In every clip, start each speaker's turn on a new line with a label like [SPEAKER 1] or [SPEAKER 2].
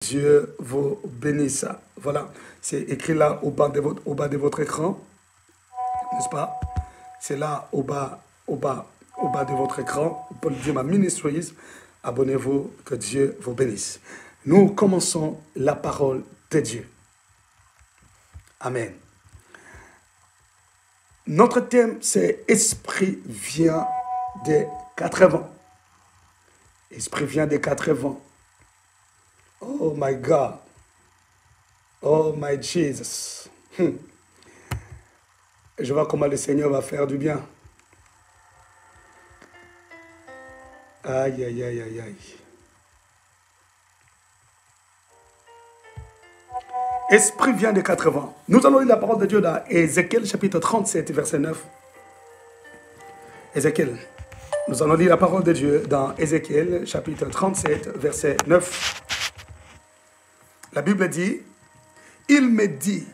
[SPEAKER 1] Dieu vous bénisse. Voilà, c'est écrit là au bas de votre écran, n'est-ce pas? C'est là au bas de votre écran. Paul dit ma ministries. Abonnez-vous, que Dieu vous bénisse. Nous commençons la parole de Dieu. Amen. Notre thème, c'est Esprit vient des 80. Esprit vient des 80. Oh my God. Oh my Jesus. Je vois comment le Seigneur va faire du bien. Aïe, aïe, aïe, aïe, aïe. Esprit vient des 80. Nous allons lire la parole de Dieu dans Ézéchiel chapitre 37, verset 9. Ézéchiel. Nous allons lire la parole de Dieu dans Ézéchiel chapitre 37, verset 9. La Bible dit, il me dit,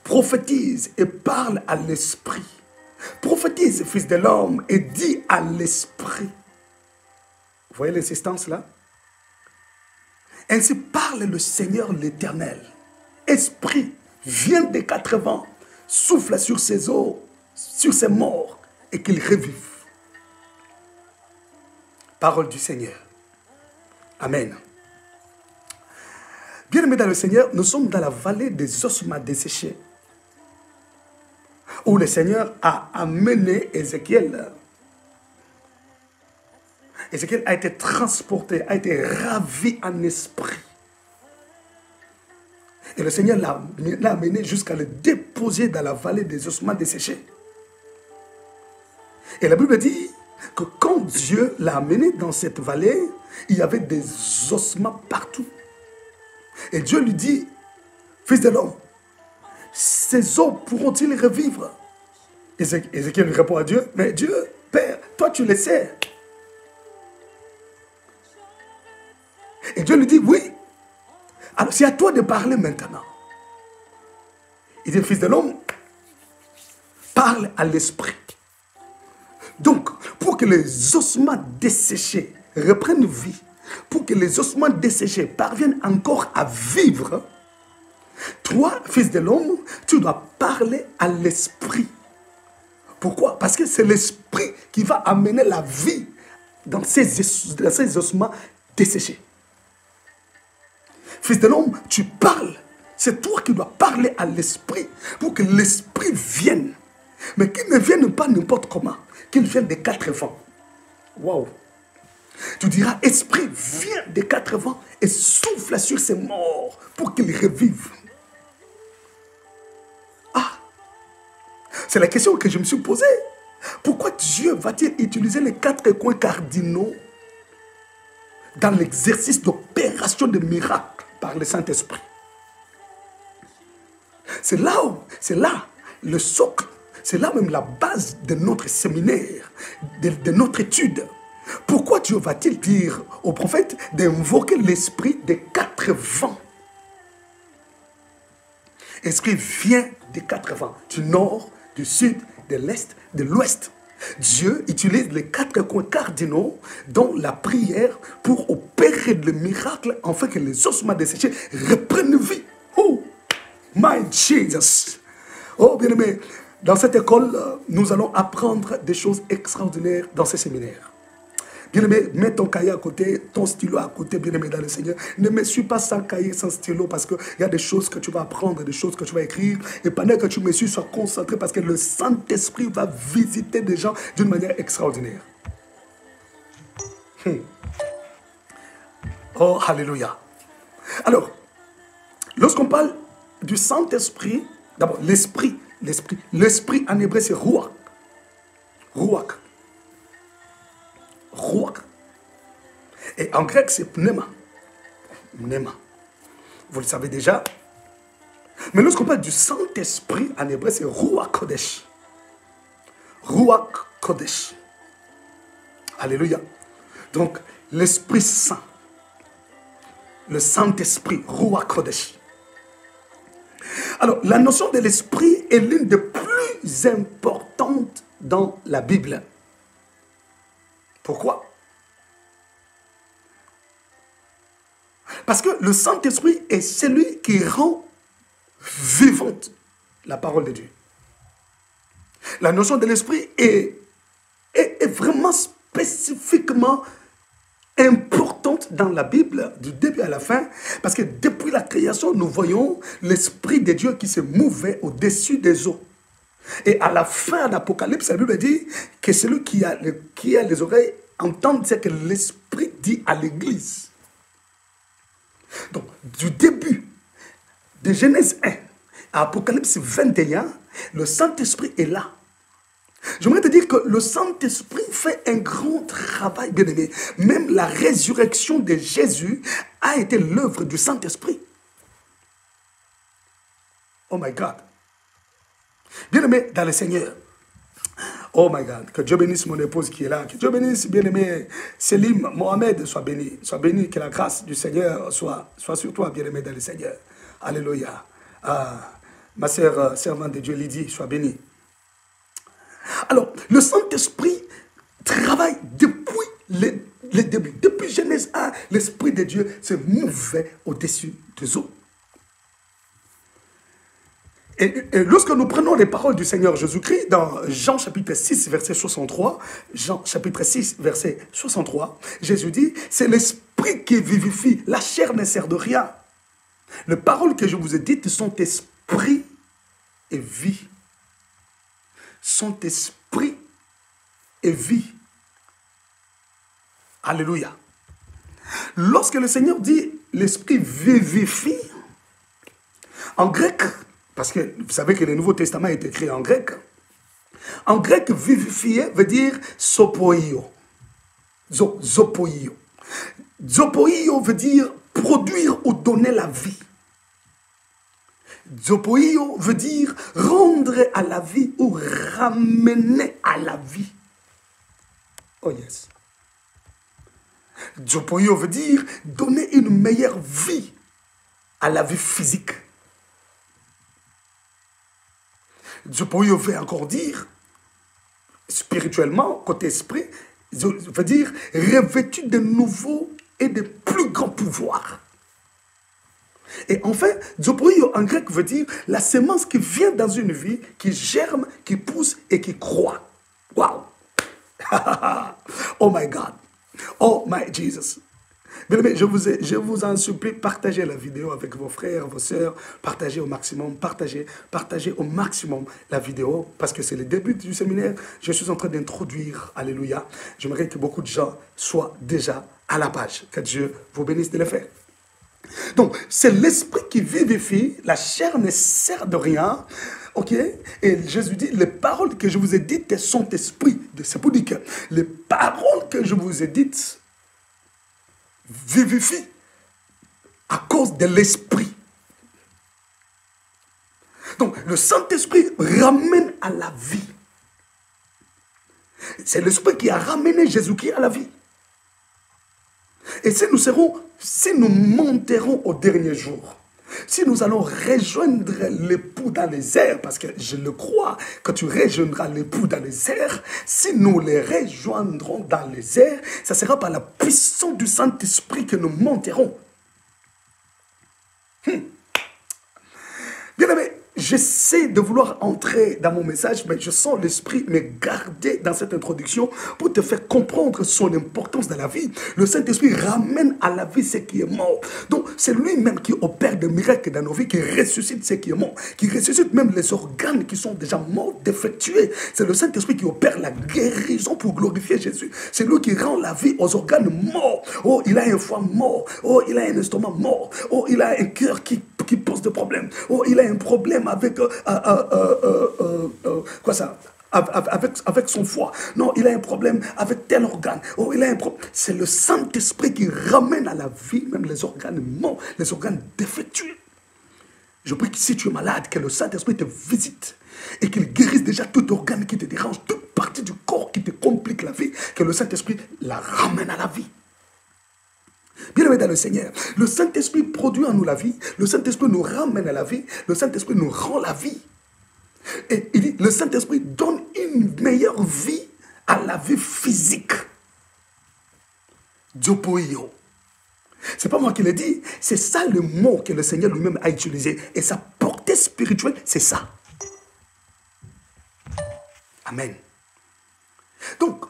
[SPEAKER 1] prophétise et parle à l'esprit. Prophétise, fils de l'homme, et dis à l'esprit. Vous voyez l'insistance là? Ainsi parle le Seigneur l'Éternel. Esprit, viens des 80, souffle sur ses os, sur ses morts, et qu'ils revivent. Parole du Seigneur. Amen. Bien-aimés dans le Seigneur, nous sommes dans la vallée des ossements desséchés, où le Seigneur a amené Ézéchiel. Ézéchiel a été transporté, a été ravi en esprit. Et le Seigneur l'a amené jusqu'à le déposer dans la vallée des ossements desséchés. Et la Bible dit que quand Dieu l'a amené dans cette vallée, il y avait des ossements partout. Et Dieu lui dit, fils de l'homme, ces os pourront-ils revivre? Ézéchiel lui répond à Dieu, mais Dieu, Père, toi tu le sais. Et Dieu lui dit, oui. Alors c'est à toi de parler maintenant. Il dit, fils de l'homme, parle à l'esprit. Donc, pour que les ossements desséchés reprennent vie, pour que les ossements desséchés parviennent encore à vivre, toi, fils de l'homme, tu dois parler à l'esprit. Pourquoi? Parce que c'est l'esprit qui va amener la vie dans ces ossements desséchés. Fils de l'homme, tu parles. C'est toi qui dois parler à l'esprit pour que l'esprit vienne. Mais qu'il ne vienne pas n'importe comment. Qu'il vienne des 4 vents. Waouh! Tu diras, esprit, viens des 4 vents et souffle sur ces morts pour qu'ils revivent. Ah! C'est la question que je me suis posée. Pourquoi Dieu va-t-il utiliser les 4 coins cardinaux dans l'exercice d'opération de miracles par le Saint-Esprit? C'est là le socle, c'est là même la base de notre séminaire, de notre étude. Pourquoi Dieu va-t-il dire au prophète d'invoquer l'esprit des 4 vents? Esprit vient des 4 vents, du nord, du sud, de l'est, de l'ouest. Dieu utilise les 4 coins cardinaux dans la prière pour opérer le miracle afin que les ossements desséchés reprennent vie. Oh, my Jesus! Oh, bien-aimé, dans cette école, nous allons apprendre des choses extraordinaires dans ce séminaire. Bien-aimé, mets ton cahier à côté, ton stylo à côté, bien-aimé dans le Seigneur. Ne me suis pas sans cahier, sans stylo, parce qu'il y a des choses que tu vas apprendre, des choses que tu vas écrire. Et pendant que tu me suis, sois concentré, parce que le Saint-Esprit va visiter des gens d'une manière extraordinaire. Oh, alléluia. Alors, lorsqu'on parle du Saint-Esprit, d'abord, l'Esprit en hébreu, c'est Ruach. Ruach. Ruach. Et en grec, c'est pneuma. Pneuma. Vous le savez déjà. Mais lorsqu'on parle du Saint-Esprit, en hébreu, c'est Ruach Kodesh. Ruach Kodesh. Alléluia. Donc, l'Esprit Saint. Le Saint-Esprit, Ruach Kodesh. Alors, la notion de l'Esprit est l'une des plus importantes dans la Bible. Pourquoi? Parce que le Saint-Esprit est celui qui rend vivante la parole de Dieu. La notion de l'esprit est vraiment spécifiquement importante dans la Bible, du début à la fin, parce que depuis la création, nous voyons l'Esprit de Dieu qui se mouvait au-dessus des eaux. Et à la fin de l'Apocalypse, la Bible dit que celui qui a les oreilles entend ce que l'Esprit dit à l'Église. Donc, du début de Genèse 1 à Apocalypse 21, le Saint-Esprit est là. J'aimerais te dire que le Saint-Esprit fait un grand travail, bien-aimé. Même la résurrection de Jésus a été l'œuvre du Saint-Esprit. Oh my God. Bien-aimé dans le Seigneur. Oh my God. Que Dieu bénisse mon épouse qui est là. Que Dieu bénisse, bien-aimé, Selim, Mohamed, soit béni. Sois béni, que la grâce du Seigneur soit sur toi, bien-aimé dans le Seigneur. Alléluia. Ma sœur, servante de Dieu, Lydie, sois bénie. Alors, le Saint-Esprit travaille depuis le début. Depuis Genèse 1, l'Esprit de Dieu se mouvait au-dessus des eaux. Et lorsque nous prenons les paroles du Seigneur Jésus-Christ dans Jean chapitre 6, verset 63, Jean chapitre 6, verset 63, Jésus dit, c'est l'Esprit qui vivifie, la chair ne sert de rien. Les paroles que je vous ai dites sont esprit et vie. Sont esprit et vie. Alléluia. Lorsque le Seigneur dit l'esprit vivifie, en grec, parce que vous savez que le Nouveau Testament est écrit en grec vivifier veut dire sopoio. Zopoio. Zopoio veut dire produire ou donner la vie. Zopoio veut dire rendre à la vie ou ramener à la vie. Oh yes. Zopoio veut dire donner une meilleure vie à la vie physique. Zopoio veut encore dire, spirituellement, côté esprit, veut dire revêtu de nouveaux et de plus grands pouvoirs. Et enfin, Zopoio en grec veut dire la semence qui vient dans une vie, qui germe, qui pousse et qui croît. Wow! Oh my God! Oh my Jesus! Bien-aimés, je vous en supplie, partagez la vidéo avec vos frères, vos sœurs, partagez au maximum, partagez au maximum la vidéo, parce que c'est le début du séminaire, je suis en train d'introduire, alléluia, j'aimerais que beaucoup de gens soient déjà à la page, que Dieu vous bénisse de le faire. Donc, c'est l'esprit qui vivifie, la chair ne sert de rien, ok? Et Jésus dit, les paroles que je vous ai dites sont esprit. C'est pour dire que les paroles que je vous ai dites vivifient à cause de l'esprit. Donc, le Saint-Esprit ramène à la vie. C'est l'esprit qui a ramené Jésus-Christ à la vie. Et si nous monterons au dernier jour, si nous allons rejoindre l'époux dans les airs, parce que je le crois que tu rejoindras l'époux dans les airs, si nous les rejoindrons dans les airs, ça sera par la puissance du Saint-Esprit que nous monterons. Bien aimé, j'essaie de vouloir entrer dans mon message, mais je sens l'esprit me garder dans cette introduction pour te faire comprendre son importance dans la vie. Le Saint-Esprit ramène à la vie ce qui est mort. Donc, c'est lui-même qui opère des miracles dans nos vies, qui ressuscite ce qui est mort, qui ressuscite même les organes qui sont déjà morts, défectués. C'est le Saint-Esprit qui opère la guérison pour glorifier Jésus. C'est lui qui rend la vie aux organes morts. Oh, il a un foie mort. Oh, il a un estomac mort. Oh, il a un cœur qui pose des problèmes. Oh, il a un problème avec quoi ça? Avec son foie. Non, il a un problème avec tel organe. Oh, il a un problème. C'est le Saint-Esprit qui ramène à la vie même les organes morts, les organes défectueux. Je prie que si tu es malade, que le Saint-Esprit te visite et qu'il guérisse déjà tout organe qui te dérange, toute partie du corps qui te complique la vie, que le Saint-Esprit la ramène à la vie. Bien-aimé dans le Seigneur, le Saint-Esprit produit en nous la vie, le Saint-Esprit nous ramène à la vie, le Saint-Esprit nous rend la vie. Et il dit, le Saint-Esprit donne une meilleure vie à la vie physique. Zopoio. Ce n'est pas moi qui l'ai dit. C'est ça le mot que le Seigneur lui-même a utilisé. Et sa portée spirituelle, c'est ça. Amen. Donc,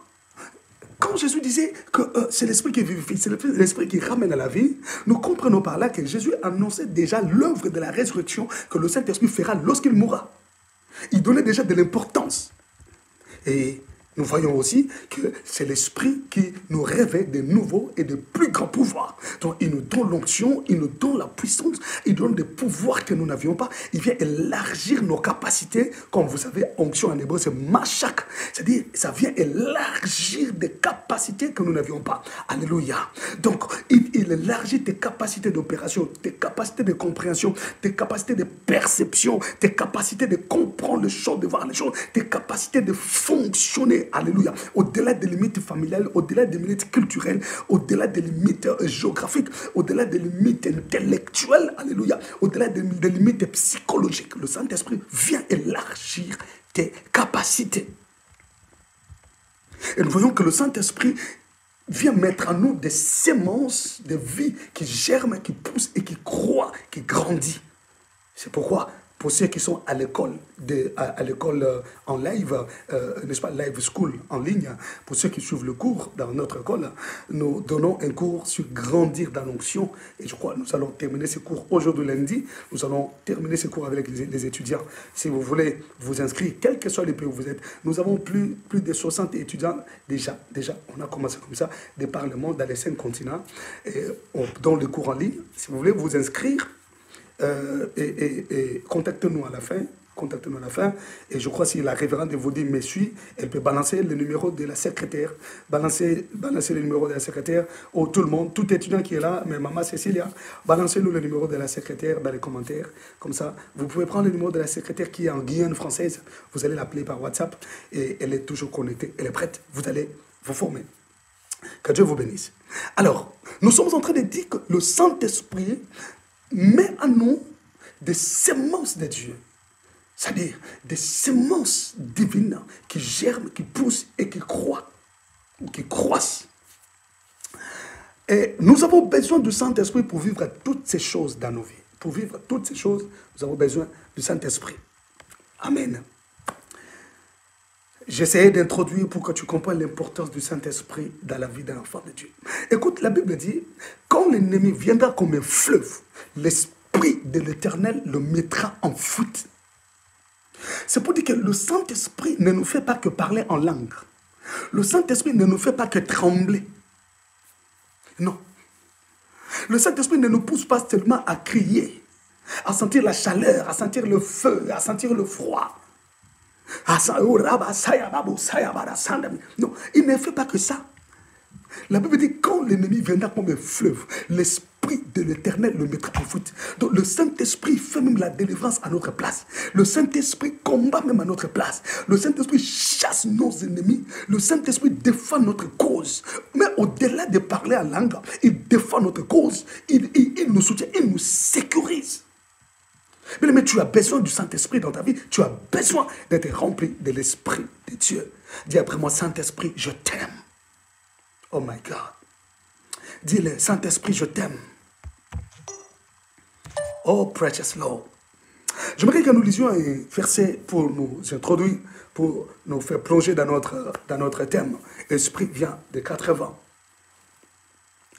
[SPEAKER 1] quand Jésus disait que c'est l'esprit qui vivifie, c'est l'esprit qui ramène à la vie, nous comprenons par là que Jésus annonçait déjà l'œuvre de la résurrection que le Saint-Esprit fera lorsqu'il mourra. Il donnait déjà de l'importance. Et nous voyons aussi que c'est l'Esprit qui nous révèle de nouveaux et de plus grands pouvoirs. Donc, il nous donne l'onction, il nous donne la puissance, il donne des pouvoirs que nous n'avions pas. Il vient élargir nos capacités. Comme vous savez, onction en hébreu, c'est machak. C'est-à-dire, ça vient élargir des capacités que nous n'avions pas. Alléluia. Donc, il élargit tes capacités d'opération, tes capacités de compréhension, tes capacités de perception, tes capacités de comprendre les choses, de voir les choses, tes capacités de fonctionner. Alléluia. Au-delà des limites familiales, au-delà des limites culturelles, au-delà des limites géographiques, au-delà des limites intellectuelles, alléluia, au-delà des limites psychologiques, le Saint-Esprit vient élargir tes capacités. Et nous voyons que le Saint-Esprit vient mettre en nous des semences de vie qui germent, qui poussent et qui croient, qui grandissent. C'est pourquoi, pour ceux qui sont à l'école en live, n'est-ce pas, live school en ligne, pour ceux qui suivent le cours dans notre école, nous donnons un cours sur grandir dans l'onction. Et je crois que nous allons terminer ce cours aujourd'hui lundi. Nous allons terminer ce cours avec les étudiants. Si vous voulez vous inscrire, quel que soit le pays où vous êtes, nous avons plus de 60 étudiants déjà. On a commencé comme ça, de par le monde, dans les 5 continents. Et on donne le cours en ligne. Si vous voulez vous inscrire, et contactez-nous à la fin. Contactez-nous à la fin. Et je crois que si la révérende vous dit me suit, elle peut balancer le numéro de la secrétaire. Balancer le numéro de la secrétaire. Oh, tout le monde, tout étudiant qui est là, mais maman Cécilia, balancez-nous le numéro de la secrétaire dans les commentaires. Comme ça, vous pouvez prendre le numéro de la secrétaire qui est en Guyane française. Vous allez l'appeler par WhatsApp et elle est toujours connectée. Elle est prête. Vous allez vous former. Que Dieu vous bénisse. Alors, nous sommes en train de dire que le Saint-Esprit met en nous des semences de Dieu. C'est-à-dire des semences divines qui germent, qui poussent et qui croient, ou qui croissent. Et nous avons besoin du Saint-Esprit pour vivre toutes ces choses dans nos vies. Pour vivre toutes ces choses, nous avons besoin du Saint-Esprit. Amen. J'essayais d'introduire pour que tu comprennes l'importance du Saint-Esprit dans la vie d'un enfant de Dieu. Écoute, la Bible dit, quand l'ennemi viendra comme un fleuve, l'Esprit de l'Éternel le mettra en fuite. C'est pour dire que le Saint-Esprit ne nous fait pas que parler en langue. Le Saint-Esprit ne nous fait pas que trembler. Non. Le Saint-Esprit ne nous pousse pas seulement à crier, à sentir la chaleur, à sentir le feu, à sentir le froid. Non, il ne fait pas que ça. La Bible dit, quand l'ennemi viendra comme un fleuve, l'Esprit de l'Éternel le mettra en fuite. Donc le Saint-Esprit fait même la délivrance à notre place. Le Saint-Esprit combat même à notre place. Le Saint-Esprit chasse nos ennemis. Le Saint-Esprit défend notre cause. Mais au-delà de parler en langue, il défend notre cause. Il nous soutient, il nous sécurise. Mais tu as besoin du Saint-Esprit dans ta vie. Tu as besoin d'être rempli de l'Esprit de Dieu. Dis après moi, Saint-Esprit, je t'aime. Oh my God. Dis-le, Saint-Esprit, je t'aime. Oh, precious Lord. J'aimerais que nous lisions un verset pour nous introduire, pour nous faire plonger dans notre thème. Esprit vient de 80.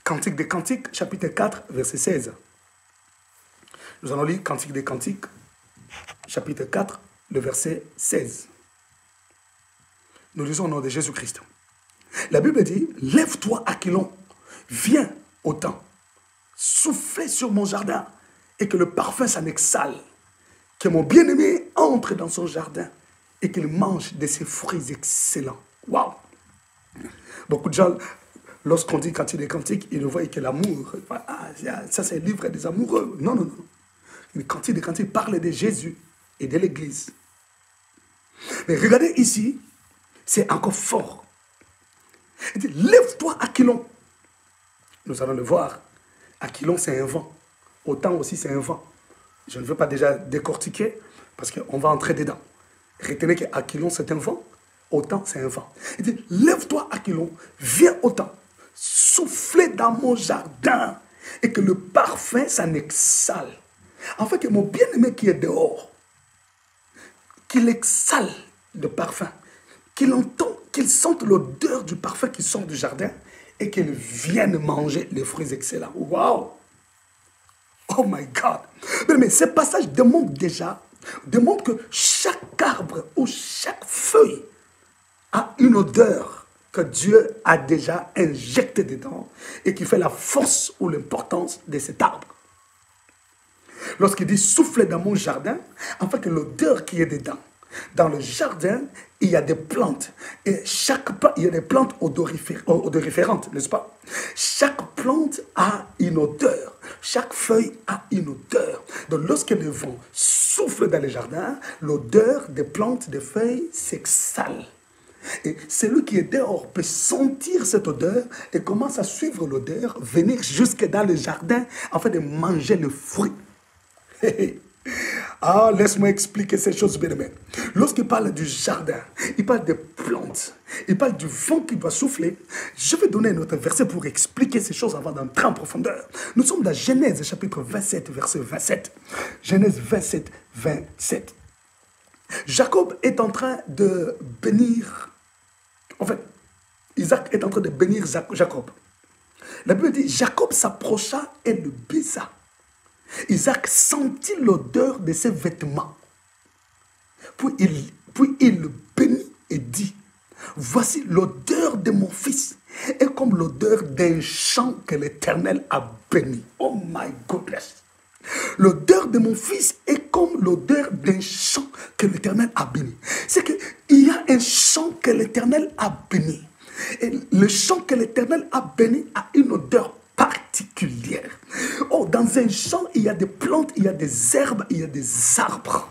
[SPEAKER 1] Cantique des Cantiques, chapitre 4, verset 16. Nous allons lire Cantique des Cantiques, chapitre 4, le verset 16. Nous lisons au nom de Jésus-Christ. La Bible dit, lève-toi, Aquilon, viens au temps, soufflez sur mon jardin et que le parfum s'en exhale, que mon bien-aimé entre dans son jardin et qu'il mange de ses fruits excellents. Waouh! Beaucoup de gens, lorsqu'on dit Cantique des Cantiques, ils ne voient que l'amour. Ah, ça c'est le livre des amoureux. Non, non, non. Le Cantique des Cantiques parle de Jésus et de l'Église. Mais regardez ici, c'est encore fort. Il dit, lève-toi, Aquilon. Nous allons le voir. Aquilon, c'est un vent. Autant aussi, c'est un vent. Je ne veux pas déjà décortiquer parce qu'on va entrer dedans. Retenez qu'Aquilon, c'est un vent. Autant, c'est un vent. Il dit, lève-toi, Aquilon, viens au temps. Soufflez dans mon jardin et que le parfum s'en exhale. En fait, que mon bien-aimé qui est dehors, qu'il exhale le parfum, qu'il sente l'odeur du parfum qui sort du jardin et qu'il vienne manger les fruits excellents. Waouh! Oh my God! Mais ce passage démontre que chaque arbre ou chaque feuille a une odeur que Dieu a déjà injectée dedans et qui fait la force ou l'importance de cet arbre. Lorsqu'il dit souffler dans mon jardin, en fait, l'odeur qui est dedans. Dans le jardin, il y a des plantes. Et il y a des plantes odoriférantes, n'est-ce pas? Chaque plante a une odeur. Chaque feuille a une odeur. Donc, lorsque le vent souffle dans le jardin, l'odeur des plantes, des feuilles s'exhale. Et celui qui est dehors peut sentir cette odeur et commence à suivre l'odeur, venir jusque dans le jardin afin de manger le fruit. Ah, laisse-moi expliquer ces choses, bien-aimés. Lorsqu'il parle du jardin, il parle des plantes, il parle du vent qui doit souffler. Je vais donner un autre verset pour expliquer ces choses avant d'entrer en profondeur. Nous sommes dans Genèse, chapitre 27, verset 27. Genèse 27, 27. Jacob est en train de bénir, en fait, Isaac est en train de bénir Jacob. La Bible dit, Jacob s'approcha et le baisa. Isaac sentit l'odeur de ses vêtements. Puis il le bénit et dit, voici l'odeur de mon fils est comme l'odeur d'un champ que l'Éternel a béni. Oh my goodness. L'odeur de mon fils est comme l'odeur d'un champ que l'Éternel a béni. C'est qu'il y a un champ que l'Éternel a béni. Et le champ que l'Éternel a béni a une odeur particulière. Oh, dans un champ, il y a des plantes, il y a des herbes, il y a des arbres.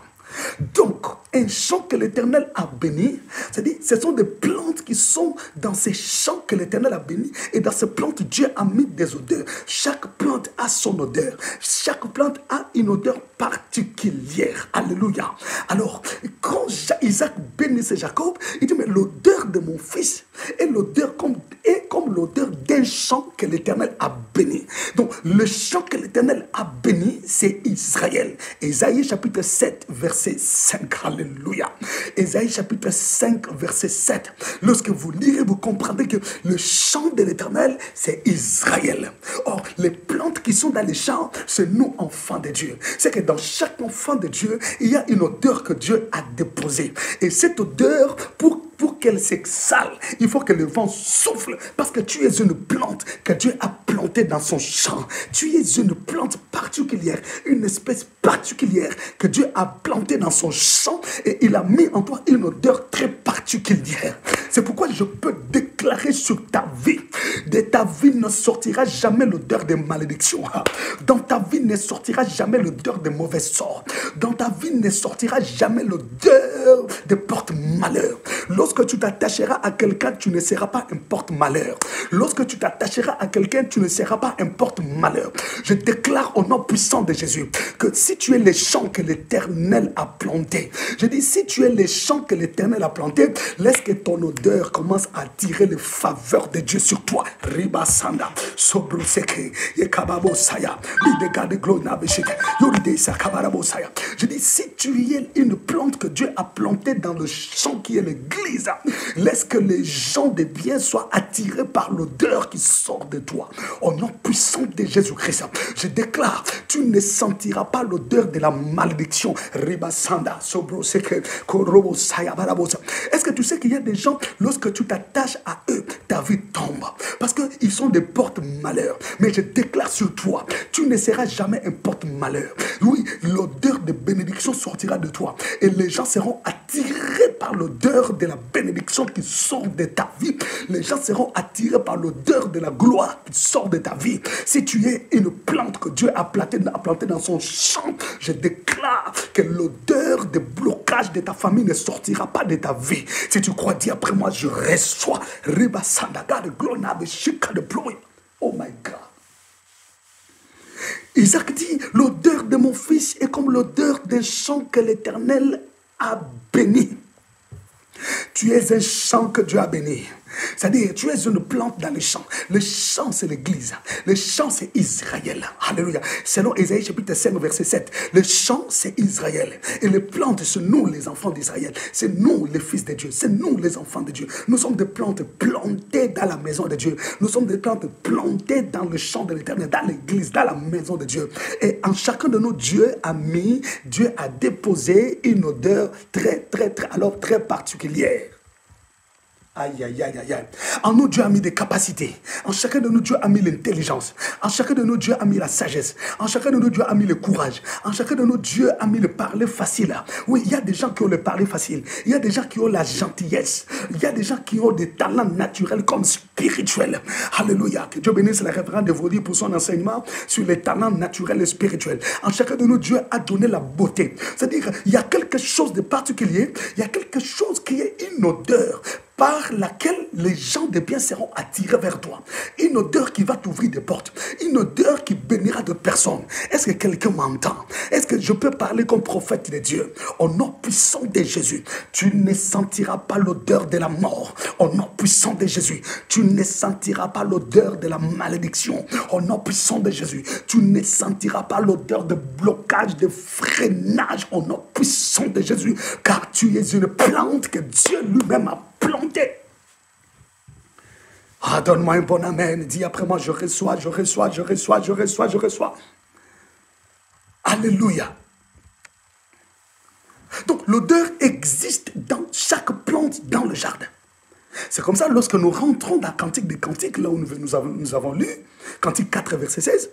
[SPEAKER 1] Donc, un champ que l'Éternel a béni, c'est-à-dire, ce sont des plantes qui sont dans ces champs que l'Éternel a béni. Et dans ces plantes, Dieu a mis des odeurs. Chaque plante a son odeur. Chaque plante a une odeur particulière. Alléluia. Alors, quand Isaac bénissait Jacob, il dit, mais l'odeur de mon fils est comme l'odeur d'un champ que l'Éternel a béni. Donc, le champ que l'Éternel a béni, c'est Israël. Ésaïe chapitre 7, verset 5. Alléluia. Ésaïe chapitre 5, verset 7. Lorsque vous lirez, vous comprendrez que le champ de l'Éternel, c'est Israël. Or, les plantes qui sont dans les champs, c'est nous, enfants de Dieu. C'est que dans chaque enfant de Dieu, il y a une odeur que Dieu a déposée. Et cette odeur, pour qu'elle s'exhale, il faut que le vent souffle, parce que tu es une plante que Dieu a plantée dans son champ. Tu es une plante particulière, une espèce particulière que Dieu a plantée dans son champ, et il a mis en toi une odeur très particulière. C'est pourquoi je peux déclarer sur ta vie, de ta vie ne sortira jamais l'odeur de malédiction. Dans ta vie ne sortira jamais l'odeur de mauvais sort. Dans ta vie ne sortira jamais l'odeur de porte-malheur. Lorsque tu t'attacheras à quelqu'un, tu ne seras pas un porte-malheur. Lorsque tu t'attacheras à quelqu'un, tu ne seras pas un porte-malheur. Je déclare au nom puissant de Jésus que si tu es les champs que l'Éternel a plantés, je dis si tu es les champs que l'Éternel a plantés, laisse que ton odeur commence à attirer les faveurs de Dieu sur toi. Riba Sanda, Sobroseke, Yekababo Saya, Lidegade Glona Beshike, Yoride Sakabarabo Saya. Je dis si tu es une plante que Dieu a plantée dans le champ qui est l'église, laisse que les gens de bien soient attirés par l'odeur qui sort de toi. Au nom puissant de Jésus-Christ, je déclare, tu ne sentiras pas l'odeur de la malédiction. Ribasanda, Sobroseke, Korobo Saya, Barabosa. Est-ce que tu sais qu'il y a des gens, lorsque tu t'attaches à eux, ta vie tombe? Parce qu'ils sont des porte-malheur. Mais je déclare sur toi, tu ne seras jamais un porte-malheur. Oui, l'odeur de bénédiction sortira de toi. Et les gens seront attirés par l'odeur de la bénédiction qui sort de ta vie. Les gens seront attirés par l'odeur de la gloire qui sort de ta vie. Si tu es une plante que Dieu a plantée dans son champ, je déclare que l'odeur de blocage de ta famille ne sortira pas de ta vie. Si tu crois, dis après moi, je reçois. Oh my God. Isaac dit, l'odeur de mon fils est comme l'odeur d'un champ que l'Éternel a béni. Tu es un champ que Dieu a béni. C'est-à-dire, tu es une plante dans le champ. Le champ, c'est l'église. Le champ, c'est Israël. Alléluia. Selon Ésaïe chapitre 5, verset 7. Le champ, c'est Israël. Et les plantes, c'est nous, les enfants d'Israël. C'est nous, les fils de Dieu. C'est nous, les enfants de Dieu. Nous sommes des plantes plantées dans la maison de Dieu. Nous sommes des plantes plantées dans le champ de l'Éternel, dans l'église, dans la maison de Dieu. Et en chacun de nous, Dieu a déposé une odeur très particulière. Aïe, aïe, aïe, aïe, aïe. En nous, Dieu a mis des capacités. En chacun de nous, Dieu a mis l'intelligence. En chacun de nous, Dieu a mis la sagesse. En chacun de nous, Dieu a mis le courage. En chacun de nous, Dieu a mis le parler facile. Oui, il y a des gens qui ont le parler facile. Il y a des gens qui ont la gentillesse. Il y a des gens qui ont des talents naturels comme spirituels. Alléluia. Que Dieu bénisse la révérende de Vaudy pour son enseignement sur les talents naturels et spirituels. En chacun de nous, Dieu a donné la beauté. C'est-à-dire, il y a quelque chose de particulier. Il y a quelque chose qui est une odeur par laquelle les gens de bien seront attirés vers toi. Une odeur qui va t'ouvrir des portes. Une odeur qui bénira de personnes. Est-ce que quelqu'un m'entend? Est-ce que je peux parler comme prophète de Dieu? Au nom puissant de Jésus, tu ne sentiras pas l'odeur de la mort. Au nom puissant de Jésus, tu ne sentiras pas l'odeur de la malédiction. Au nom puissant de Jésus, tu ne sentiras pas l'odeur de blocage, de freinage. Au nom puissant de Jésus, car tu es une plante que Dieu lui-même a planté. Ah, donne-moi un bon amen. Dis après moi, je reçois. Alléluia. Donc, l'odeur existe dans chaque plante dans le jardin. C'est comme ça, lorsque nous rentrons dans Cantique des Cantiques, là où nous avons lu, Cantique 4, verset 16,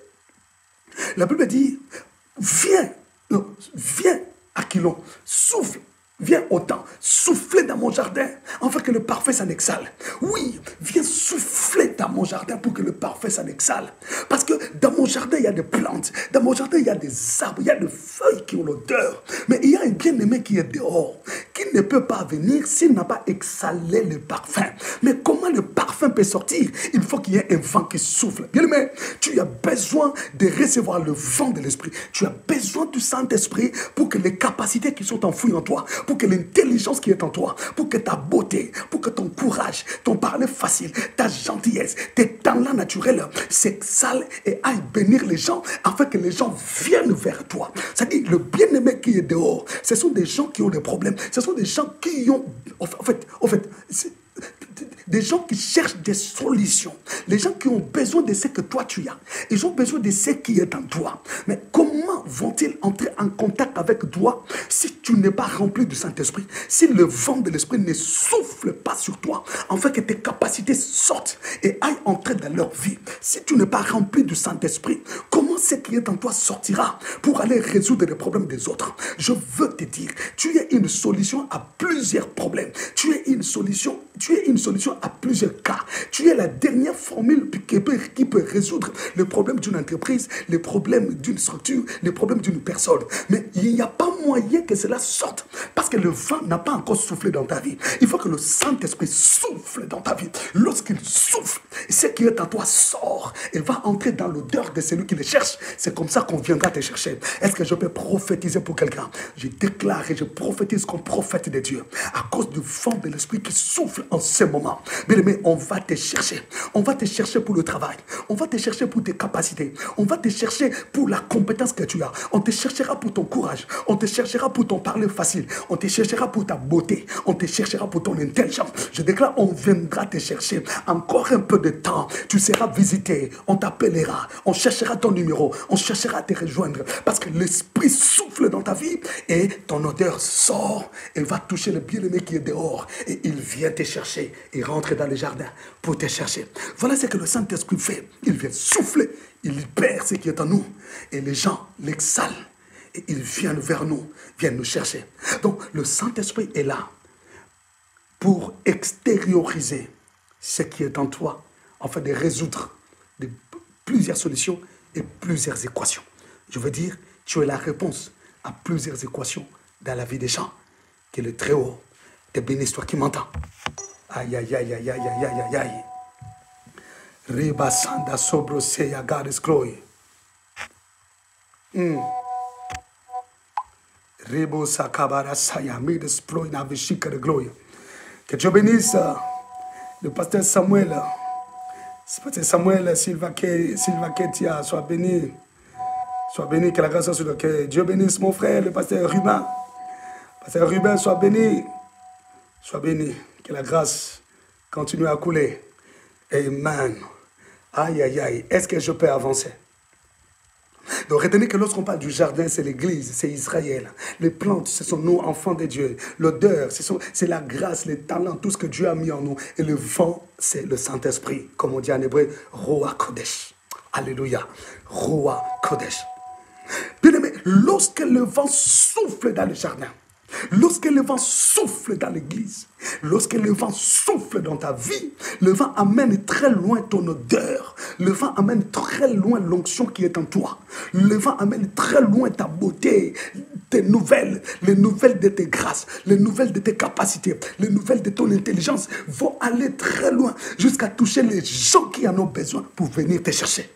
[SPEAKER 1] la Bible dit, viens, Aquilon, souffle. Viens au temps, souffler dans mon jardin, afin que le parfait s'en exhale. Oui, viens souffler dans mon jardin pour que le parfait s'en exhale. Parce que dans mon jardin, il y a des plantes. Dans mon jardin, il y a des arbres, il y a des feuilles qui ont l'odeur. Mais il y a un bien-aimé qui est dehors, qui ne peut pas venir s'il n'a pas exhalé le parfum. Mais comment le parfum peut sortir? Il faut qu'il y ait un vent qui souffle. Bien-aimé, tu as besoin de recevoir le vent de l'esprit. Tu as besoin du Saint-Esprit pour que les capacités qui sont enfouies en toi, pour que l'intelligence qui est en toi, pour que ta beauté, pour que ton courage, ton parler facile, ta gentillesse, tes talents naturels s'exhalent et aillent bénir les gens afin que les gens viennent vers toi. C'est-à-dire, le bien-aimé qui est dehors, ce sont des gens qui ont des problèmes. Ce sont des gens qui ont, en fait, des gens qui cherchent des solutions. Les gens qui ont besoin de ce que toi tu as. Ils ont besoin de ce qui est en toi. Mais comment vont-ils entrer en contact avec toi si tu n'es pas rempli du Saint-Esprit? Si le vent de l'Esprit ne souffle pas sur toi, afin que tes capacités sortent et aillent entrer dans leur vie. Si tu n'es pas rempli du Saint-Esprit, comment ce qui est en toi sortira pour aller résoudre les problèmes des autres? Je veux te dire, tu es une solution à plusieurs problèmes. Tu es une solution à plusieurs cas. Tu es la dernière formule qui peut résoudre le problème d'une entreprise, les problèmes d'une structure, les problèmes d'une personne. Mais il n'y a pas moyen que cela sorte parce que le vent n'a pas encore soufflé dans ta vie. Il faut que le Saint-Esprit souffle dans ta vie. Lorsqu'il souffle, ce qui est en toi sort et va entrer dans l'odeur de celui qui le cherche. C'est comme ça qu'on viendra te chercher. Est-ce que je peux prophétiser pour quelqu'un? Je déclare et je prophétise comme prophète de Dieu à cause du vent de l'Esprit qui souffle en ce moment. Bien-aimé, on va te chercher. On va te chercher pour le travail. On va te chercher pour tes capacités. On va te chercher pour la compétence que tu as. On te cherchera pour ton courage. On te cherchera pour ton parler facile. On te cherchera pour ta beauté. On te cherchera pour ton intelligence. Je déclare, on viendra te chercher. Encore un peu de temps, tu seras visité. On t'appellera. On cherchera ton numéro. On cherchera à te rejoindre. Parce que l'Esprit souffle dans ta vie et ton odeur sort et va toucher le bien-aimé qui est dehors. Et il vient te chercher et rentre dans le jardin pour te chercher. Voilà ce que le Saint-Esprit fait. Il vient souffler, il libère ce qui est en nous. Et les gens l'exhalent. Et ils viennent vers nous, viennent nous chercher. Donc le Saint-Esprit est là pour extérioriser ce qui est en toi, afin de résoudre plusieurs solutions et plusieurs équations. Je veux dire, tu es la réponse à plusieurs équations dans la vie des gens. Que le Très-Haut te bénisse, toi qui m'entends. Aïe, aïe, aïe, aïe, aïe, aïe, aïe, aïe. Reba sanda sobro seya, God is glory. Rebo sakabara saya, may the exploit na vishika de glory. Que Dieu bénisse Le pasteur Samuel. Pasteur Samuel Silva Ketia, sois béni. Sois béni, que la grâce soit sur le cœur. Dieu bénisse mon frère, le pasteur Ruben. Pasteur Ruben, sois béni. Sois béni. Que la grâce continue à couler. Amen. Aïe, aïe, aïe. Est-ce que je peux avancer? Donc retenez que lorsqu'on parle du jardin, c'est l'église, c'est Israël. Les plantes, ce sont nous, enfants de Dieu. L'odeur, c'est la grâce, les talents, tout ce que Dieu a mis en nous. Et le vent, c'est le Saint-Esprit. Comme on dit en hébreu, Roa Kodesh. Alléluia. Roa Kodesh. Bien aimé, lorsque le vent souffle dans le jardin, lorsque le vent souffle dans l'église, lorsque le vent souffle dans ta vie, le vent amène très loin ton odeur. Le vent amène très loin l'onction qui est en toi. Le vent amène très loin ta beauté, tes nouvelles, les nouvelles de tes grâces, les nouvelles de tes capacités, les nouvelles de ton intelligence vont aller très loin jusqu'à toucher les gens qui en ont besoin pour venir te chercher.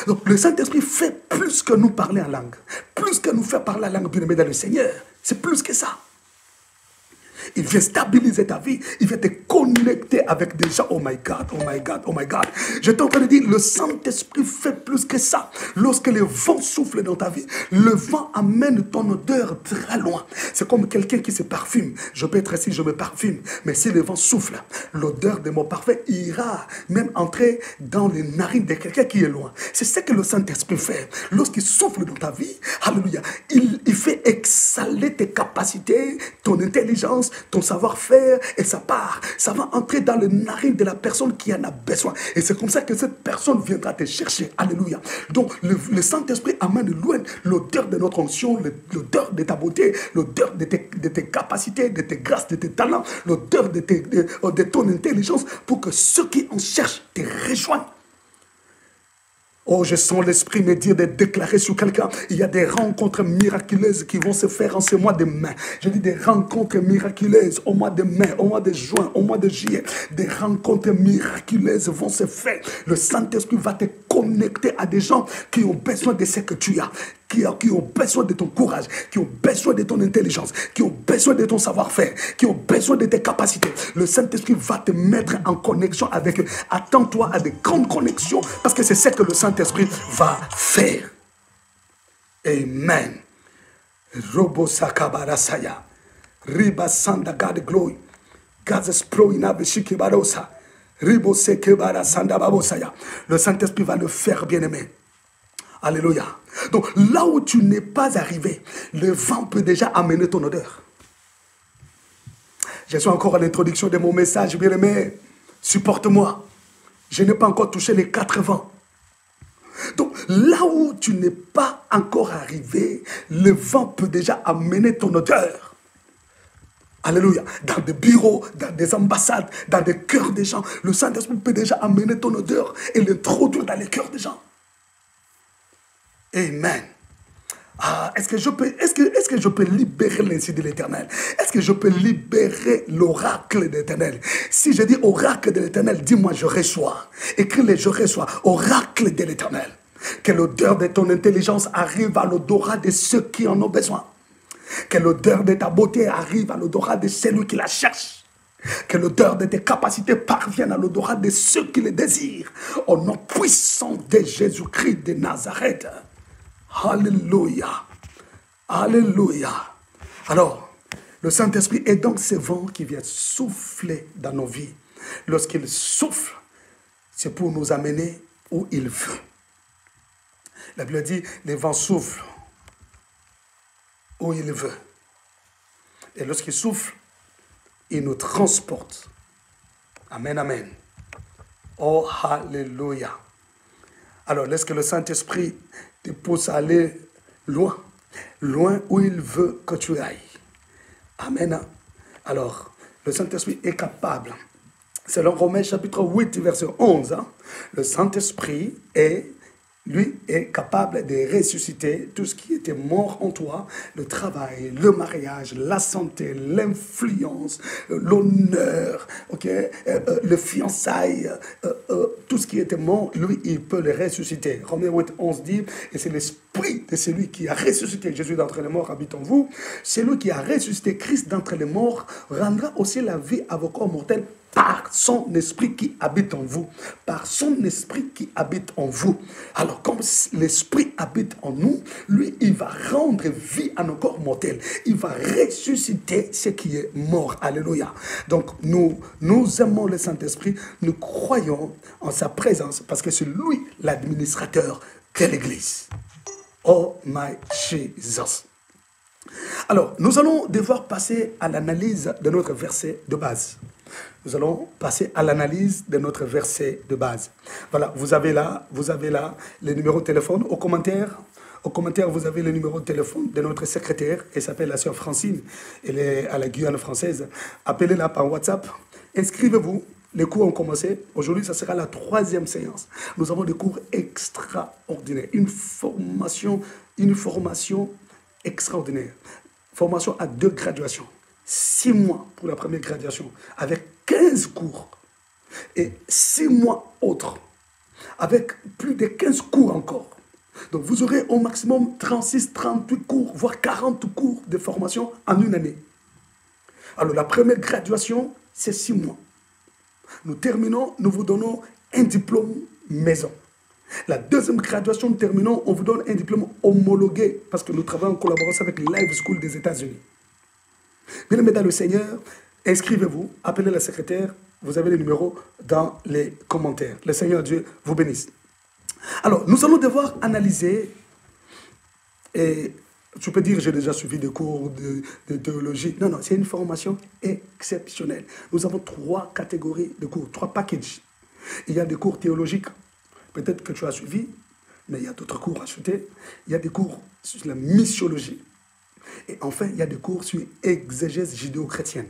[SPEAKER 1] Donc le Saint-Esprit fait plus que nous parler en langue, plus que nous faire parler en langue bien-aimé dans le Seigneur. C'est plus que ça. Il vient stabiliser ta vie. Il vient te connecter avec des gens. Oh my God, oh my God, oh my God. Je suis en train de dire, le Saint-Esprit fait plus que ça. Lorsque le vent souffle dans ta vie, le vent amène ton odeur très loin. C'est comme quelqu'un qui se parfume. Je peux être ici, je me parfume. Mais si le vent souffle, l'odeur de mon parfum ira même entrer dans les narines de quelqu'un qui est loin. C'est ce que le Saint-Esprit fait. Lorsqu'il souffle dans ta vie, alléluia, il fait exhaler tes capacités, ton intelligence, ton savoir-faire, et ça part. Ça va entrer dans les narines de la personne qui en a besoin. Et c'est comme ça que cette personne viendra te chercher. Alléluia. Donc, le Saint-Esprit amène loin l'odeur de notre onction, l'odeur de ta beauté, l'odeur de tes capacités, de tes grâces, de tes talents, l'odeur de ton intelligence, pour que ceux qui en cherchent te rejoignent. Oh, je sens l'Esprit me dire de déclarer sur quelqu'un. Il y a des rencontres miraculeuses qui vont se faire en ce mois de mai. Je dis des rencontres miraculeuses au mois de mai, au mois de juin, au mois de juillet. Des rencontres miraculeuses vont se faire. Le Saint-Esprit va te connecter à des gens qui ont besoin de ce que tu as. Qui ont besoin de ton courage, qui ont besoin de ton intelligence, qui ont besoin de ton savoir-faire, qui ont besoin de tes capacités. Le Saint-Esprit va te mettre en connexion avec eux. Attends-toi à des grandes connexions parce que c'est ce que le Saint-Esprit va faire. Amen. Robo Sakabarasaya. Riba Sanda God Glory. God's Pro Inabishiki Barosa. Ribo Sekebara Sanda Babosaya. Le Saint-Esprit va le faire, bien-aimé. Alléluia. Donc, là où tu n'es pas arrivé, le vent peut déjà amener ton odeur. Je suis encore à l'introduction de mon message, bien-aimé. Supporte-moi. Je n'ai pas encore touché les 4 vents. Donc, là où tu n'es pas encore arrivé, le vent peut déjà amener ton odeur. Alléluia. Dans des bureaux, dans des ambassades, dans des cœurs des gens, le Saint-Esprit peut déjà amener ton odeur et l'introduire dans les cœurs des gens. Amen. Ah, est-ce que je peux libérer l'insigne de l'Éternel? Est-ce que je peux libérer l'oracle de l'Éternel? Si je dis oracle de l'Éternel, dis-moi je reçois. Écris-le, je reçois. Oracle de l'Éternel. Que l'odeur de ton intelligence arrive à l'odorat de ceux qui en ont besoin. Que l'odeur de ta beauté arrive à l'odorat de celui qui la cherche. Que l'odeur de tes capacités parvienne à l'odorat de ceux qui le désirent. Au nom puissant de Jésus-Christ de Nazareth. Alléluia. Alléluia. Alors, le Saint-Esprit est donc ce vent qui vient souffler dans nos vies. Lorsqu'il souffle, c'est pour nous amener où il veut. La Bible dit, le vent souffle où il veut. Et lorsqu'il souffle, il nous transporte. Amen, amen. Oh, alléluia. Alors, laisse que le Saint-Esprit te pousse à aller loin, loin où il veut que tu ailles. Amen. Alors, le Saint-Esprit est capable. Selon Romains chapitre 8, verset 11, le Saint-Esprit lui est capable de ressusciter tout ce qui était mort en toi, le travail, le mariage, la santé, l'influence, l'honneur, le fiançailles, tout ce qui était mort, lui, il peut le ressusciter. Romains 8, 11 dit, et c'est l'esprit de celui qui a ressuscité Jésus d'entre les morts habite en vous. Celui qui a ressuscité Christ d'entre les morts rendra aussi la vie à vos corps mortels par son esprit qui habite en vous. Par son esprit qui habite en vous. Alors, comme l'esprit habite en nous, lui, il va rendre vie à nos corps mortels. Il va ressusciter ce qui est mort. Alléluia. Donc, nous aimons le Saint-Esprit. Nous croyons en sa présence parce que c'est lui l'administrateur de l'Église. Oh my Jesus. Alors, nous allons devoir passer à l'analyse de notre verset de base. Nous allons passer à l'analyse de notre verset de base. Voilà, vous avez là les numéros de téléphone. Au commentaire, vous avez le numéro de téléphone de notre secrétaire. Elle s'appelle la sœur Francine. Elle est à la Guyane française. Appelez-la par WhatsApp. Inscrivez-vous. Les cours ont commencé. Aujourd'hui, ça sera la 3e séance. Nous avons des cours extraordinaires. Une formation extraordinaire. Formation à 2 graduations. 6 mois pour la première graduation, avec 15 cours. Et 6 mois autres, avec plus de 15 cours encore. Donc vous aurez au maximum 36, 38 cours, voire 40 cours de formation en une année. Alors la première graduation, c'est 6 mois. Nous terminons, nous vous donnons un diplôme maison. La 2e graduation, nous terminons, on vous donne un diplôme homologué parce que nous travaillons en collaboration avec Live School des États-Unis. Bien-aimés dans le Seigneur, inscrivez-vous, appelez la secrétaire, vous avez les numéros dans les commentaires. Le Seigneur Dieu vous bénisse. Alors, nous allons devoir analyser, et je peux dire j'ai déjà suivi des cours de théologie. Non, c'est une formation exceptionnelle. Nous avons 3 catégories de cours, 3 packages. Il y a des cours théologiques, peut-être que tu as suivi, mais il y a d'autres cours à ajouter. Il y a des cours sur la missiologie. Et enfin, il y a des cours sur exégèse judéo-chrétienne.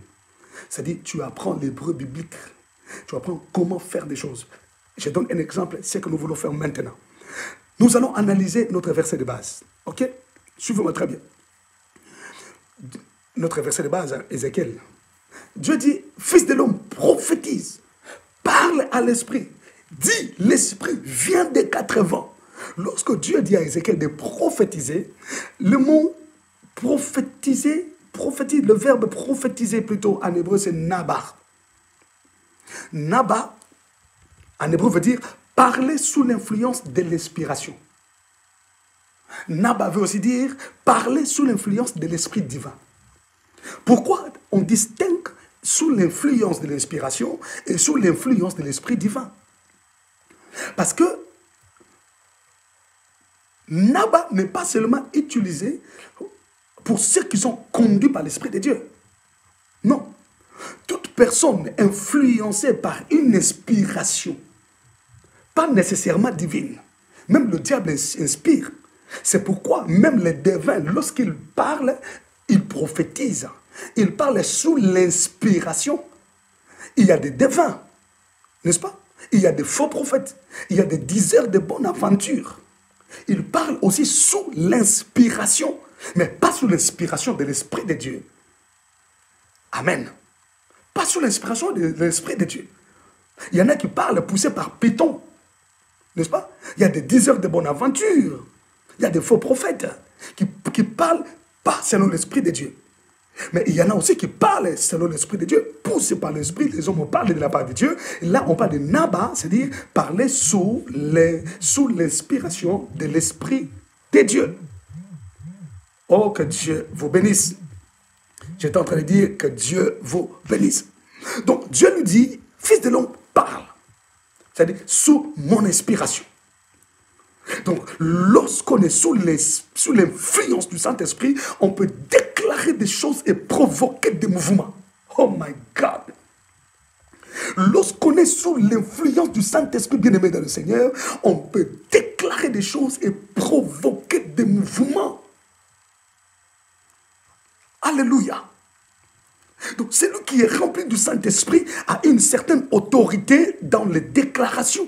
[SPEAKER 1] C'est-à-dire, tu apprends l'hébreu biblique. Tu apprends comment faire des choses. Je donne un exemple, c'est ce que nous voulons faire maintenant. Nous allons analyser notre verset de base. Ok? Suivez-moi très bien. Notre verset de base, Ézéchiel. Dieu dit, fils de l'homme, prophétise. Parle à l'esprit. Dis, l'esprit vient des 4 vents. Lorsque Dieu dit à Ézéchiel de prophétiser, le mot prophétiser, le verbe prophétiser plutôt en hébreu, c'est naba. Naba, en hébreu, veut dire parler sous l'influence de l'inspiration. Naba veut aussi dire parler sous l'influence de l'esprit divin. Pourquoi on distingue sous l'influence de l'inspiration et sous l'influence de l'esprit divin? Parce que Naba n'est pas seulement utilisé pour ceux qui sont conduits par l'Esprit de Dieu. Non. Toute personne influencée par une inspiration, pas nécessairement divine, même le diable inspire. C'est pourquoi même les devins, lorsqu'ils parlent, ils prophétisent. Ils parlent sous l'inspiration. Il y a des devins, n'est-ce pas? Il y a des faux prophètes. Il y a des diseurs de bonne aventure. Ils parlent aussi sous l'inspiration, mais pas sous l'inspiration de l'Esprit de Dieu. Amen. Pas sous l'inspiration de l'Esprit de Dieu. Il y en a qui parlent poussés par Python, n'est-ce pas? Il y a des diseurs de bonne aventure. Il y a des faux prophètes qui parlent pas selon l'Esprit de Dieu. Mais il y en a aussi qui parlent selon l'Esprit de Dieu, poussés par l'Esprit. Les hommes parlent de la part de Dieu. Et là, on parle de Naba, c'est-à-dire parler sous l'inspiration de l'Esprit de Dieu. Oh, que Dieu vous bénisse. J'étais en train de dire que Dieu vous bénisse. Donc, Dieu lui dit, fils de l'homme, parle. C'est-à-dire, sous mon inspiration. Donc, lorsqu'on est sous l'influence du Saint-Esprit, on peut déclarer des choses et provoquer des mouvements. Oh my God! Lorsqu'on est sous l'influence du Saint-Esprit bien-aimé dans le Seigneur, on peut déclarer des choses et provoquer des mouvements. Alléluia! Donc, celui qui est rempli du Saint-Esprit a une certaine autorité dans les déclarations.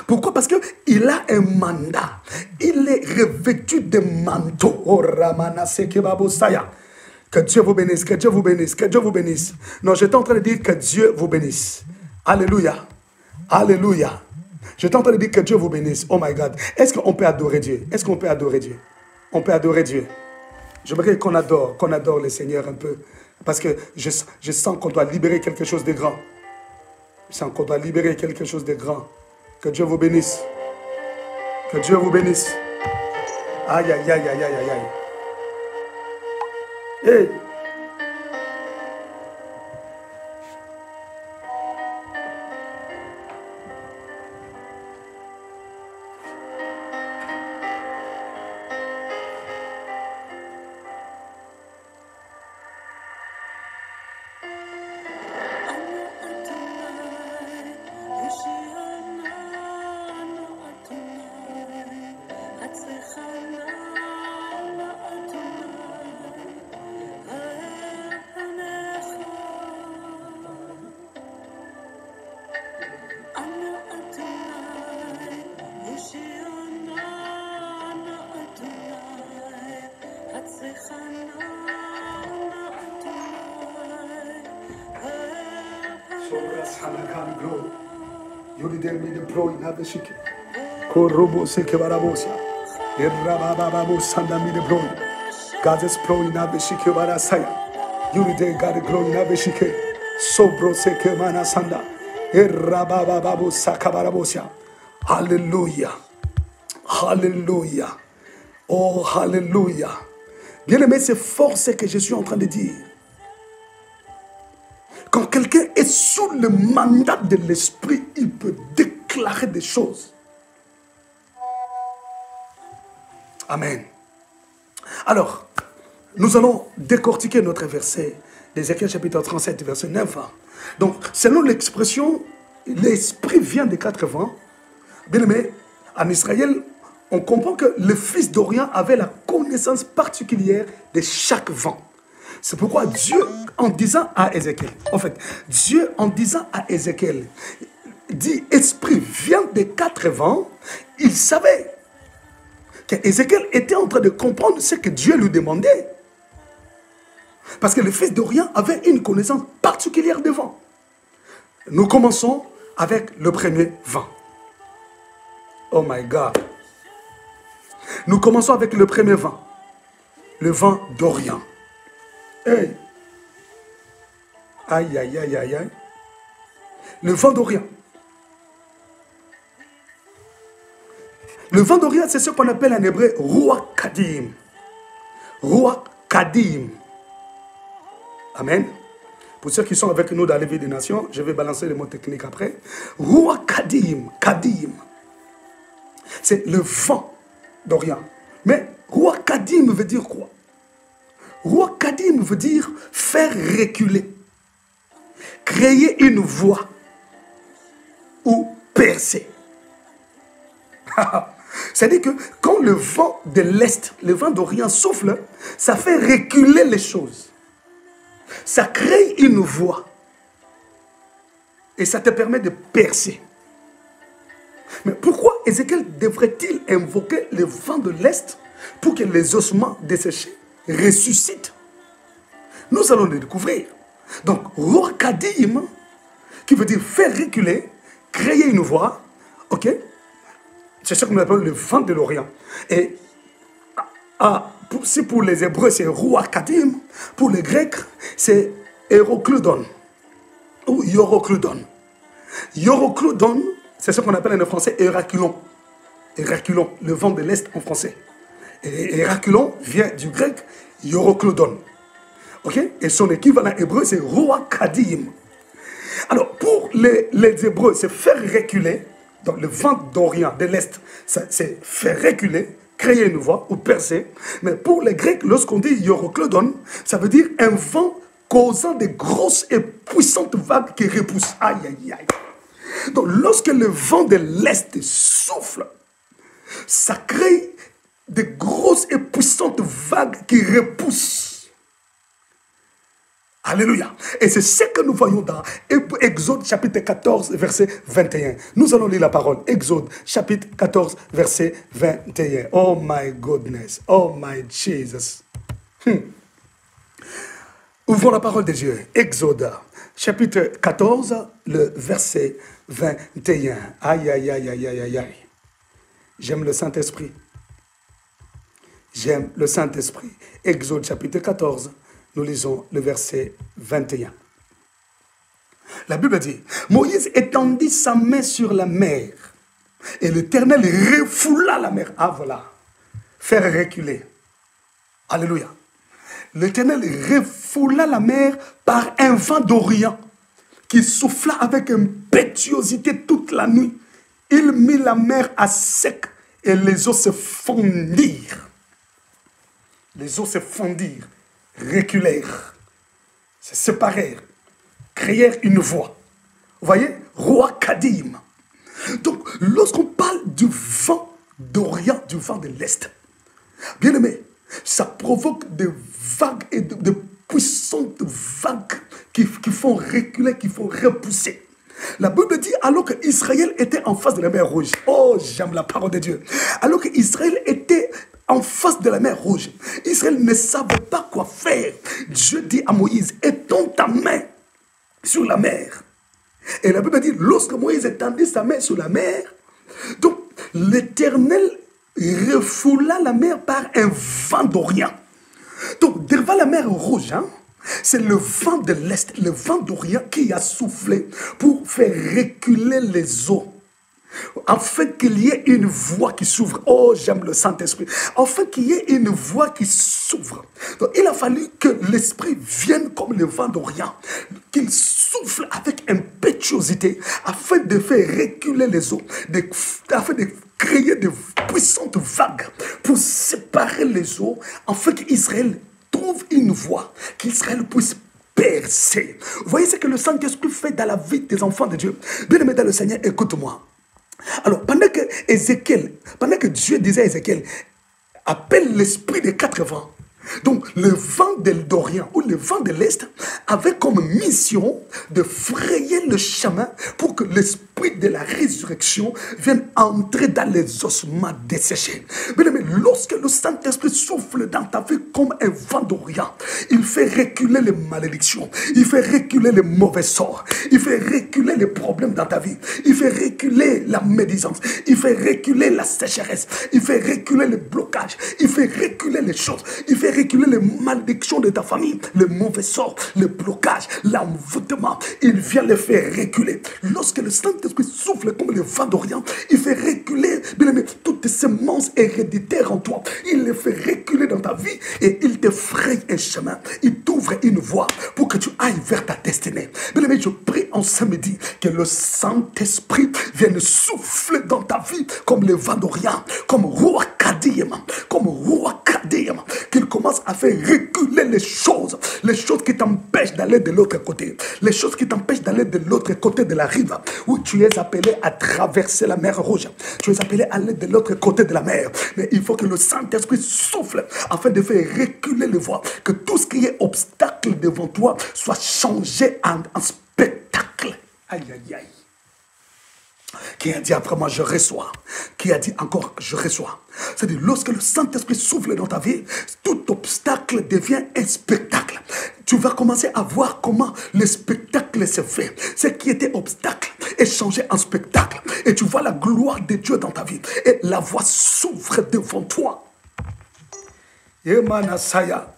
[SPEAKER 1] Pourquoi? Parce qu'il a un mandat. Il est revêtu de manteau. Oh, que Dieu vous bénisse, que Dieu vous bénisse, que Dieu vous bénisse. Non, j'étais en train de dire que Dieu vous bénisse. Alléluia. Alléluia. J'étais en train de dire que Dieu vous bénisse. Oh my God. Est-ce qu'on peut adorer Dieu? Est-ce qu'on peut adorer Dieu? On peut adorer Dieu. J'aimerais qu'on adore le Seigneur un peu. Parce que je sens qu'on doit libérer quelque chose de grand. C'est qu'on doit libérer quelque chose de grand. Que Dieu vous bénisse. Que Dieu vous bénisse. Aïe, aïe, aïe, aïe, aïe, aïe, aïe. Hey. God is praying now, Bishike Barasaya. Unity, God, glory now, Bishike. Sobro seke manasanda. Erabababu sakabarabosia. Hallelujah. Hallelujah. Oh, hallelujah. Bien-aimé, c'est fort ce que je suis en train de dire. Quand quelqu'un est sous le mandat de l'esprit, il peut déclarer des choses. Amen. Alors, nous allons décortiquer notre verset d'Ézéchiel chapitre 37, verset 9. Donc, selon l'expression, l'esprit vient des quatre vents. Bien aimé, en Israël, on comprend que le fils d'Orient avait la connaissance particulière de chaque vent. C'est pourquoi Dieu, en disant à Ézéchiel, dit esprit vient des quatre vents, il savait qu'Ézéchiel était en train de comprendre ce que Dieu lui demandait. Parce que le fils d'Orient avait une connaissance particulière des vents. Nous commençons avec le premier vent. Oh my God. Nous commençons avec le premier vent. Le vent d'Orient. Hey. Aïe, aïe, aïe, aïe, aïe. Le vent d'Orient. Le vent d'Orient, c'est ce qu'on appelle en hébreu Ruach Kadim. Ruach Kadim. Amen. Pour ceux qui sont avec nous dans les vies des nations, je vais balancer les mots techniques après. Ruach Kadim. Kadim. C'est le vent d'Orient. Mais Ruach Kadim veut dire quoi? Ruach Kadim veut dire faire reculer, créer une voie ou percer. C'est-à-dire que quand le vent de l'Est, le vent d'Orient souffle, ça fait reculer les choses. Ça crée une voie. Et ça te permet de percer. Mais pourquoi Ézéchiel devrait-il invoquer le vent de l'Est pour que les ossements desséchés ressuscitent? Nous allons le découvrir. Donc, Ruach Kadim, qui veut dire faire reculer, créer une voie, ok? C'est ce qu'on appelle le vent de l'Orient. Et si pour les Hébreux, c'est Ruach Kadim, pour les Grecs, c'est Eurocludon ou Eurocludon. Eurocludon, c'est ce qu'on appelle en français Héraculon. Héraculon, le vent de l'Est en français. Et Héraculon vient du grec Eurocludon. Ok? Et son équivalent hébreu, c'est Ruach Kadim. Alors, pour les Hébreux, c'est faire reculer. Donc, le vent d'Orient, de l'Est, c'est faire reculer, créer une voie ou percer. Mais pour les Grecs, lorsqu'on dit Eurocludon, ça veut dire un vent causant de grosses et puissantes vagues qui repoussent. Aïe, aïe, aïe. Donc, lorsque le vent de l'Est souffle, ça crée de grosses et puissantes vagues qui repoussent. Alléluia. Et c'est ce que nous voyons dans Exode chapitre 14, verset 21. Nous allons lire la parole. Exode chapitre 14, verset 21. Oh my goodness. Oh my Jesus. Ouvrons la parole de Dieu. Exode chapitre 14, le verset 21. Aïe, aïe, aïe, aïe, aïe, aïe, aïe. J'aime le Saint-Esprit. J'aime le Saint-Esprit. Exode chapitre 14, nous lisons le verset 21. La Bible dit, Moïse étendit sa main sur la mer et l'Éternel refoula la mer. Ah voilà, faire reculer. Alléluia. L'Éternel refoula la mer par un vent d'Orient qui souffla avec impétuosité toute la nuit. Il mit la mer à sec et les eaux se fondirent. Les eaux se fondirent, reculèrent, se séparèrent, créèrent une voie. Vous voyez, roi Kadim. Donc, lorsqu'on parle du vent d'Orient, du vent de l'Est, bien aimé, ça provoque des vagues et de puissantes vagues qui font reculer, qui font repousser. La Bible dit, alors qu'Israël était en face de la mer Rouge, oh, j'aime la parole de Dieu, alors qu'Israël était en face de la mer Rouge, Israël ne savait pas quoi faire. Dieu dit à Moïse, étends ta main sur la mer. Et la Bible dit, lorsque Moïse étendit sa main sur la mer, donc l'Éternel refoula la mer par un vent d'Orient. Donc devant la mer Rouge, c'est le vent de l'Est, le vent d'Orient qui a soufflé pour faire reculer les eaux. Afin qu'il y ait une voie qui s'ouvre. Oh, j'aime le Saint-Esprit. Afin qu'il y ait une voie qui s'ouvre. Donc, il a fallu que l'Esprit vienne comme le vent d'Orient, qu'il souffle avec impétuosité, afin de faire reculer les eaux, afin de créer de puissantes vagues pour séparer les eaux, afin qu'Israël trouve une voie, qu'Israël puisse percer. Vous voyez ce que le Saint-Esprit fait dans la vie des enfants de Dieu. Bien-aimé dans le Seigneur, écoute-moi. Alors, pendant que Dieu disait à Ézéchiel, appelle l'esprit des 4 vents. Donc, le vent d'Orient ou le vent de l'Est avait comme mission de frayer le chemin pour que l'esprit de la résurrection vienne entrer dans les ossements desséchés. Bien aimé, lorsque le Saint-Esprit souffle dans ta vie comme un vent d'Orient, il fait reculer les malédictions, il fait reculer les mauvais sorts, il fait reculer les problèmes dans ta vie, il fait reculer la médisance, il fait reculer la sécheresse, il fait reculer les blocages, il fait reculer les choses, il fait reculer les malédictions de ta famille, les mauvais sorts, les blocages, l'envoûtement. Il vient les faire reculer. Lorsque le Saint-Esprit souffle comme le vent d'Orient, il fait reculer, bien aimé, toutes ces semences héréditaires en toi. Il les fait reculer dans ta vie et il te fraye un chemin. Il t'ouvre une voie pour que tu ailles vers ta destinée. Bien aimé, je prie en ce midi que le Saint-Esprit vienne souffler dans ta vie comme le vent d'Orient, comme roi Kadim, qu'il commence à faire reculer les choses qui t'empêchent d'aller de l'autre côté, les choses qui t'empêchent d'aller de l'autre côté de la rive, où tu es appelé à traverser la mer Rouge, tu es appelé à aller de l'autre côté de la mer, mais il faut que le Saint-Esprit souffle afin de faire reculer les voies, que tout ce qui est obstacle devant toi soit changé en spectacle. Aïe, aïe, aïe. Qui a dit après moi, je reçois. Qui a dit encore, je reçois. C'est-à-dire, lorsque le Saint-Esprit souffle dans ta vie, tout obstacle devient un spectacle. Tu vas commencer à voir comment le spectacle se fait. Ce qui était obstacle est changé en spectacle. Et tu vois la gloire de Dieu dans ta vie. Et la voie s'ouvre devant toi. Yemanasaya.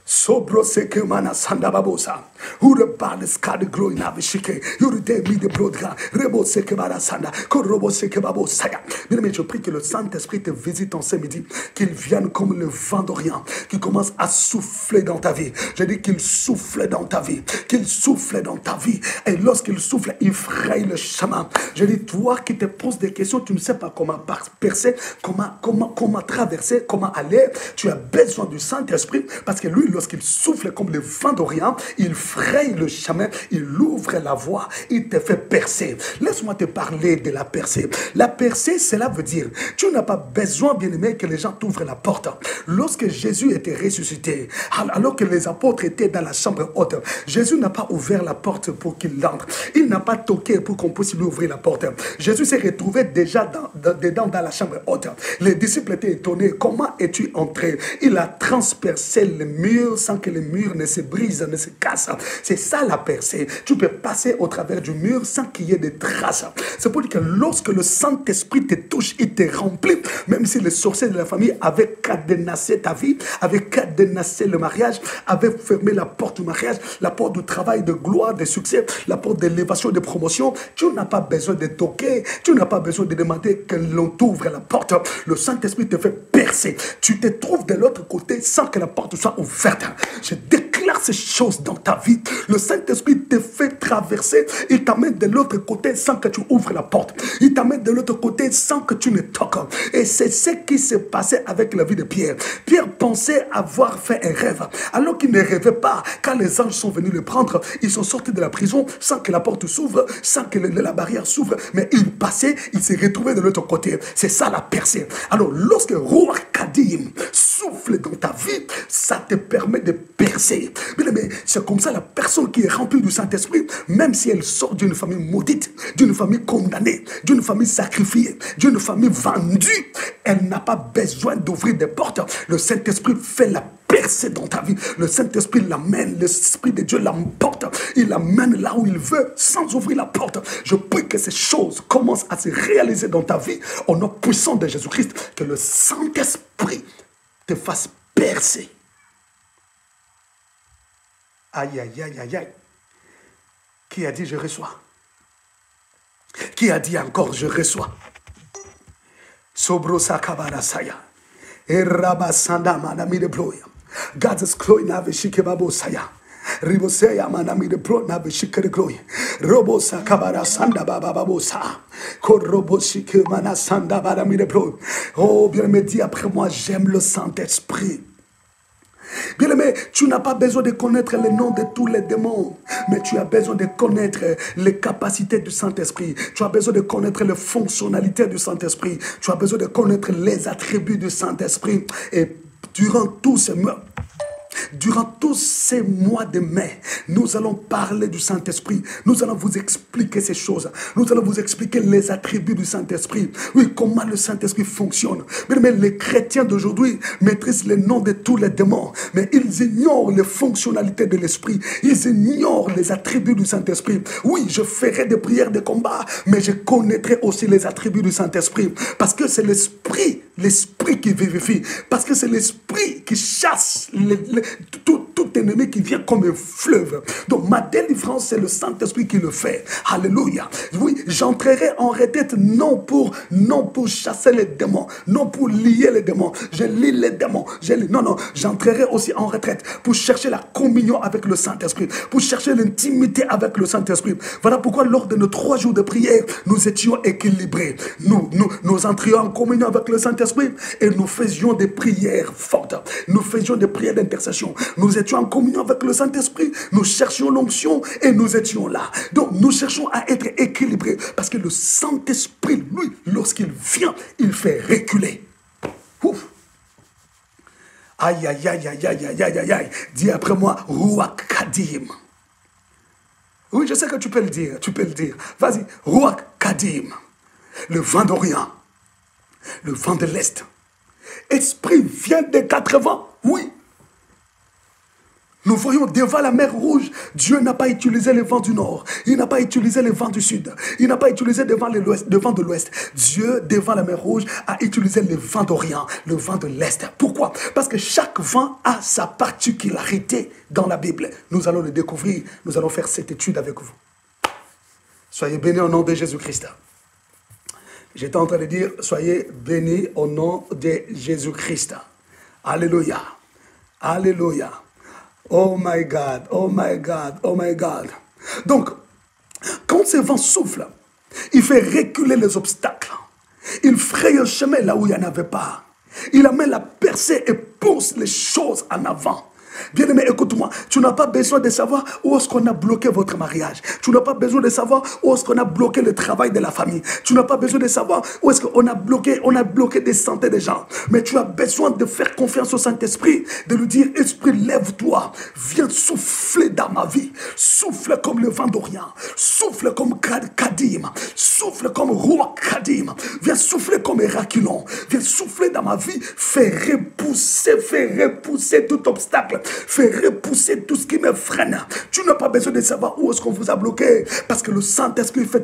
[SPEAKER 1] Sobro seke mana sanda babosa. Ure bale skade glory na bishike. Ure de mi de brodra. Rebo seke bara sanda. Korobo seke babosaya. Bien aimé, je prie que le Saint-Esprit te visite en ce midi. Qu'il vienne comme le vent d'Orient. Qu'il commence à souffler dans ta vie. Je dis qu'il souffle dans ta vie. Qu'il souffle dans ta vie. Et lorsqu'il souffle, il fraye le chemin. Je dis, toi qui te poses des questions, tu ne sais pas comment percer, comment traverser, comment aller. Tu as besoin du Saint-Esprit parce que lui, lorsqu'il souffle comme le vent d'Orient, il fraye le chemin, il ouvre la voie, il te fait percer. Laisse-moi te parler de la percée. La percée, cela veut dire, tu n'as pas besoin, bien-aimé, que les gens t'ouvrent la porte. Lorsque Jésus était ressuscité, alors que les apôtres étaient dans la chambre haute, Jésus n'a pas ouvert la porte pour qu'il entre. Il n'a pas toqué pour qu'on puisse lui ouvrir la porte. Jésus s'est retrouvé déjà dedans dans la chambre haute. Les disciples étaient étonnés. Comment es-tu entré? Il a transpercé le mur sans que le mur ne se brise, ne se casse. C'est ça la percée. Tu peux passer au travers du mur sans qu'il y ait des traces. C'est pour dire que lorsque le Saint-Esprit te touche, il te remplit, même si les sorciers de la famille avaient cadenassé ta vie, avaient cadenassé le mariage, avaient fermé la porte du mariage, la porte du travail, de gloire, de succès, la porte d'élévation, de promotion, tu n'as pas besoin de toquer, tu n'as pas besoin de demander que l'on t'ouvre la porte. Le Saint-Esprit te fait percer. Tu te trouves de l'autre côté sans que la porte soit ouverte. Je déclare ces choses dans ta vie. Le Saint-Esprit te fait traverser. Il t'amène de l'autre côté sans que tu ouvres la porte. Il t'amène de l'autre côté sans que tu ne toques. Et c'est ce qui s'est passé avec la vie de Pierre. Pierre pensait avoir fait un rêve, alors qu'il ne rêvait pas. Quand les anges sont venus le prendre, ils sont sortis de la prison sans que la porte s'ouvre, sans que la barrière s'ouvre. Mais il passait, il s'est retrouvé de l'autre côté. C'est ça la percée. Alors lorsque Ruach Kadim souffle dans ta vie, ça te permet de percer. Mais c'est comme ça la personne qui est remplie du Saint-Esprit, même si elle sort d'une famille maudite, d'une famille condamnée, d'une famille sacrifiée, d'une famille vendue, elle n'a pas besoin d'ouvrir des portes. Le Saint-Esprit fait la percée dans ta vie. Le Saint-Esprit l'amène, l'Esprit de Dieu l'emporte. Il l'amène là où il veut sans ouvrir la porte. Je prie que ces choses commencent à se réaliser dans ta vie au nom puissant de Jésus-Christ. Que le Saint-Esprit te fasse percer. Aïe, aïe, aïe, aïe, aïe. Qui a dit je reçois? Qui a dit encore je reçois? Sobrosa kabarasaya. Erabasanda manami de ploya. God's glory na veshike babosaya. Riboseya manami de pro na veshike de glory. Robosa kabarasanda bababosa. Koroboshike manasanda barami de pro. Oh, bien me dit après moi, j'aime le Saint-Esprit. Bien-aimé, tu n'as pas besoin de connaître le nom de tous les démons, mais tu as besoin de connaître les capacités du Saint-Esprit. Tu as besoin de connaître les fonctionnalités du Saint-Esprit. Tu as besoin de connaître les attributs du Saint-Esprit. Et durant tous ces mois de mai, nous allons parler du Saint-Esprit. Nous allons vous expliquer ces choses. Nous allons vous expliquer les attributs du Saint-Esprit. Oui, comment le Saint-Esprit fonctionne. Mais les chrétiens d'aujourd'hui maîtrisent les noms de tous les démons, mais ils ignorent les fonctionnalités de l'Esprit. Ils ignorent les attributs du Saint-Esprit. Oui, je ferai des prières de combat, mais je connaîtrai aussi les attributs du Saint-Esprit. Parce que c'est l'Esprit qui vivifie. Parce que c'est l'Esprit qui chasse tout ennemi qui vient comme un fleuve. Donc ma délivrance, c'est le Saint-Esprit qui le fait. Alléluia. Oui, j'entrerai en retraite non pour chasser les démons, non pour lier les démons. Je lis les démons. Non, j'entrerai aussi en retraite pour chercher la communion avec le Saint-Esprit, pour chercher l'intimité avec le Saint-Esprit. Voilà pourquoi lors de nos 3 jours de prière, nous étions équilibrés. Nous entrions en communion avec le Saint-Esprit et nous faisions des prières fortes. Nous faisions des prières d'intercession. Nous étions en communion avec le Saint-Esprit. Nous cherchions l'onction et nous étions là. Donc nous cherchons à être équilibrés parce que le Saint-Esprit, lui, lorsqu'il vient, il fait reculer. Ouf. Aïe, aïe, aïe, aïe, aïe, aïe, aïe, aïe. Dis après moi, Ruach Kadim. Oui, je sais que tu peux le dire, Vas-y, Ruach Kadim. Le vent d'Orient, le vent de l'Est. Esprit vient des 4 vents, oui. Nous voyons devant la mer Rouge, Dieu n'a pas utilisé le vent du Nord. Il n'a pas utilisé le vent du Sud. Il n'a pas utilisé le vent de l'Ouest. Dieu, devant la mer Rouge, a utilisé le vent d'Orient, le vent de l'Est. Pourquoi? Parce que chaque vent a sa particularité dans la Bible. Nous allons le découvrir. Nous allons faire cette étude avec vous. Soyez bénis au nom de Jésus-Christ. J'étais en train de dire, soyez bénis au nom de Jésus-Christ. Alléluia. Alléluia. Oh my God, oh my God, oh my God. Donc, quand ce vent souffle, il fait reculer les obstacles. Il fraye un chemin là où il n'y en avait pas. Il amène la percée et pousse les choses en avant. Bien-aimé, écoute-moi, tu n'as pas besoin de savoir où est-ce qu'on a bloqué votre mariage. Tu n'as pas besoin de savoir où est-ce qu'on a bloqué le travail de la famille. Tu n'as pas besoin de savoir où est-ce qu'on a bloqué des centaines de gens. Mais tu as besoin de faire confiance au Saint-Esprit, de lui dire, Esprit, lève-toi, viens souffler dans ma vie. Souffle comme le vent d'Orient, souffle comme Kadim, souffle comme Ruach Kadim, viens souffler comme Héraculon, viens souffler dans ma vie, fais repousser tout obstacle Fais repousser tout ce qui me freine. Tu n'as pas besoin de savoir où est-ce qu'on vous a bloqué. Parce que le Saint-Esprit peut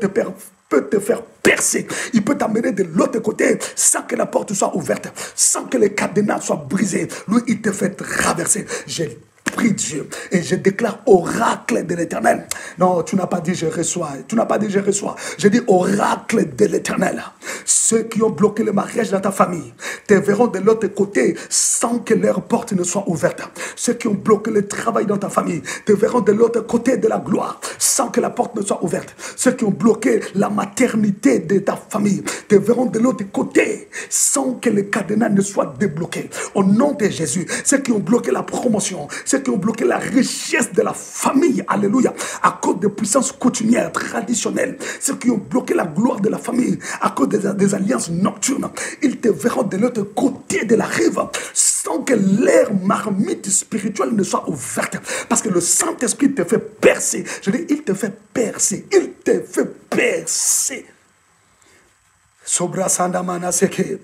[SPEAKER 1] te faire percer. Il peut t'amener de l'autre côté sans que la porte soit ouverte, sans que les cadenas soient brisés. Lui, il te fait traverser. J'ai prie Dieu et je déclare oracle de l'Éternel. Non, tu n'as pas dit je reçois. Tu n'as pas dit je reçois. Je dis oracle de l'Éternel. Ceux qui ont bloqué le mariage dans ta famille te verront de l'autre côté sans que leur porte ne soit ouverte. Ceux qui ont bloqué le travail dans ta famille te verront de l'autre côté de la gloire sans que la porte ne soit ouverte. Ceux qui ont bloqué la maternité de ta famille te verront de l'autre côté sans que le cadenas ne soit débloqué. Au nom de Jésus, ceux qui ont bloqué la promotion, ceux qui ont bloqué la richesse de la famille, alléluia, à cause de puissances coutumières, traditionnelles, ceux qui ont bloqué la gloire de la famille à cause des alliances nocturnes, ils te verront de l'autre côté de la rive sans que leur marmite spirituelle ne soit ouverte, parce que le Saint-Esprit te fait percer. Je dis, il te fait percer, il te fait percer. Sobra sandamana seke,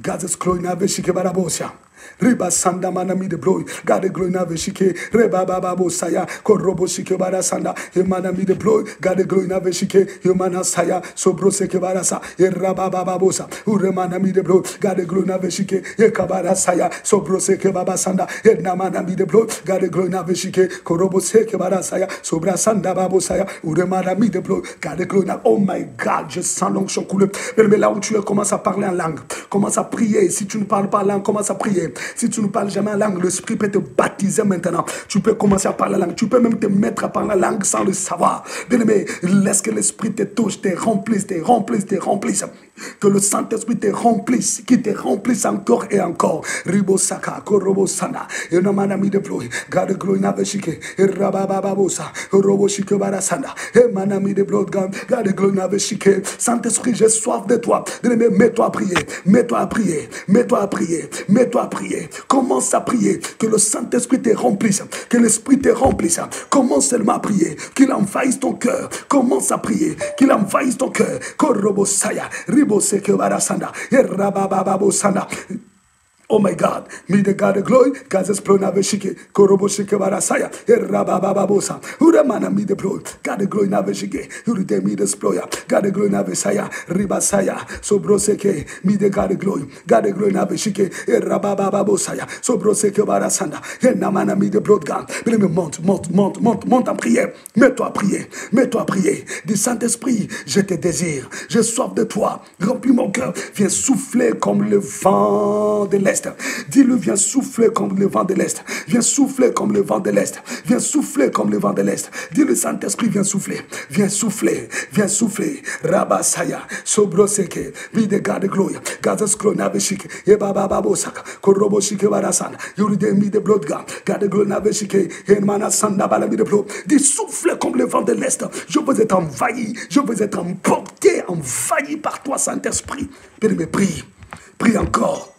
[SPEAKER 1] gazes kloina veshike barabosia. Riba sanda manami de bloy, gade gloina veshike, reba baba bosaya, korobo shike barasanda, emanami de bloy, gade gloina veshike, yomana saya, sobro seke barasa, eraba baba bosa, uremanami de bloy, gade gloina veshike, ekabara saya, sobro seke baba sanda, enamanami de bloy, gade gloina veshike, korobo seke barasaya, sobra sanda babosaya, uremanami de bloy, gade gloina. Oh my God, je sens l'onction couler. Mais là où tu es, commence à parler en langue, commence à prier. Si tu ne parles pas langue, commence à prier. Si tu ne parles jamais en langue, l'Esprit peut te baptiser maintenant. Tu peux commencer à parler la langue. Tu peux même te mettre à parler la langue sans le savoir. Bien-aimé, laisse que l'Esprit te touche, te remplisse, te remplisse, te remplisse. Que le Saint-Esprit te remplisse, qui te remplisse encore et encore. Ribo saka, korobo sana, et no manami de bloy, gade gloina veshike, et rabababosa, robo shike barasana, et manami de blood gam, gade gloina veshike. Saint-Esprit, j'ai soif de toi. Bien-aimé, mets-toi à prier, mets-toi à prier, mets-toi à prier, mets-toi à prier. Commence à prier, que le Saint-Esprit te remplisse, que l'Esprit te remplisse. Commence seulement à prier, qu'il envahisse ton cœur. Commence à prier, qu'il envahisse ton cœur. Korobo saya, ribo seke barasanda, et rababababosana. Oh my God, me the God of glory, Gazes plona veshike, korobo shike barasaya, erabababosa, uramana me the glory, God the glory na veshike, urite me the sploya, God the glory na vesaya, ribasaya, so broseke, me the God the glory na veshike, erabababosaya, so broseke barasanda, enamana me the blood gun. Mais monte en prière, mets-toi à prier, du Saint-Esprit, je te désire, j'ai soif de toi, remplis mon cœur, viens souffler comme le vent de l'Est. Dis-le, viens souffler comme le vent de l'Est. Viens souffler comme le vent de l'Est. Viens souffler comme le vent de l'Est. Dis-le, Saint-Esprit, viens souffler. Viens souffler. Viens souffler. Rabasaya. Sobroseke. Vide garde gloria. Gazas klona veshike. Ebaba babosaka. Korobo shike barasana. Yuride mi de blodga. Garde glona veshike. Enmana sanda balami de blod. Dis souffler comme le vent de l'Est. Je veux être envahi. Je veux être emporté, envahi par toi, Saint-Esprit. Bien-aimé, prie. Prie encore.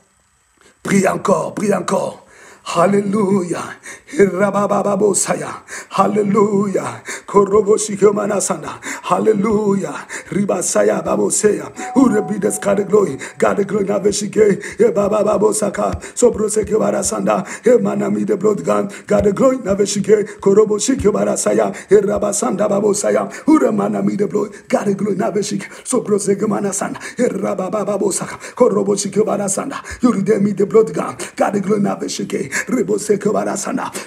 [SPEAKER 1] Prie encore, prie encore. Hallelujah. Rabababosaya. Hallelujah. Koroboshike manasana. Hallelujah. Ribasaya babosea. Urebides God the glory. God the glory na veshike. E babababosaka. Sobroseke barasanda. E manami the blood gun. God the glory na veshike. Koroboshike barasaya. E rabasanda babosaya. Uremanami the blood. God the glory na veshike. Sobroseke manasanda. E rabababosaka. Koroboshike barasanda. Yuridemi the blood gun. God the glory na veshike.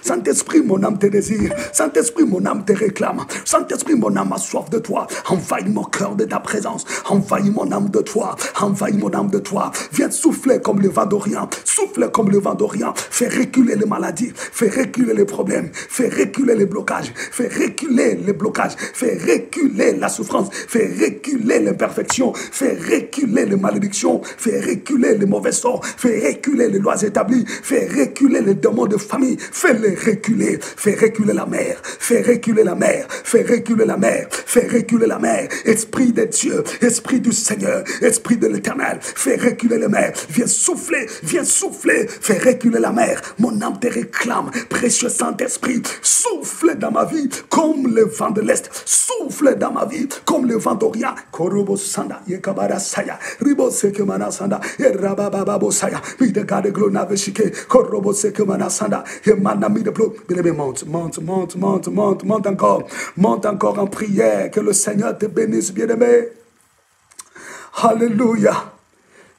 [SPEAKER 1] Saint-Esprit, mon âme te désire. Saint-Esprit, mon âme te réclame. Saint-Esprit, mon âme a soif de toi. Envahis mon cœur de ta présence. Envahis mon âme de toi. Envahis mon âme de toi. Viens souffler comme le vent d'Orient. Souffle comme le vent d'Orient. Fais reculer les maladies. Fais reculer les problèmes. Fais reculer les blocages. Fais reculer les blocages. Fais reculer la souffrance. Fais reculer l'imperfection. Fais reculer les malédictions. Fais reculer les mauvais sorts. Fais reculer les lois établies. Fais reculer les démons de famille, fais-les reculer, fais reculer la mer, fais reculer la mer, fais reculer la mer, fais reculer la mer, Esprit de Dieu, Esprit du Seigneur, Esprit de l'Éternel, fais reculer la mer, viens souffler, fais reculer la mer, mon âme te réclame, précieux Saint-Esprit, souffle dans ma vie comme le vent de l'Est, souffle dans ma vie comme le vent d'Orient, Korobo Sanda, Yekabara Saya, Ribo Seke Manasanda, Erabababo Saya, Videgade Glona Veshike, Korobo que manasanda, et manami de bloc. Bien-aimé, monte encore. Monte encore en prière. Que le Seigneur te bénisse, bien-aimé. Alléluia.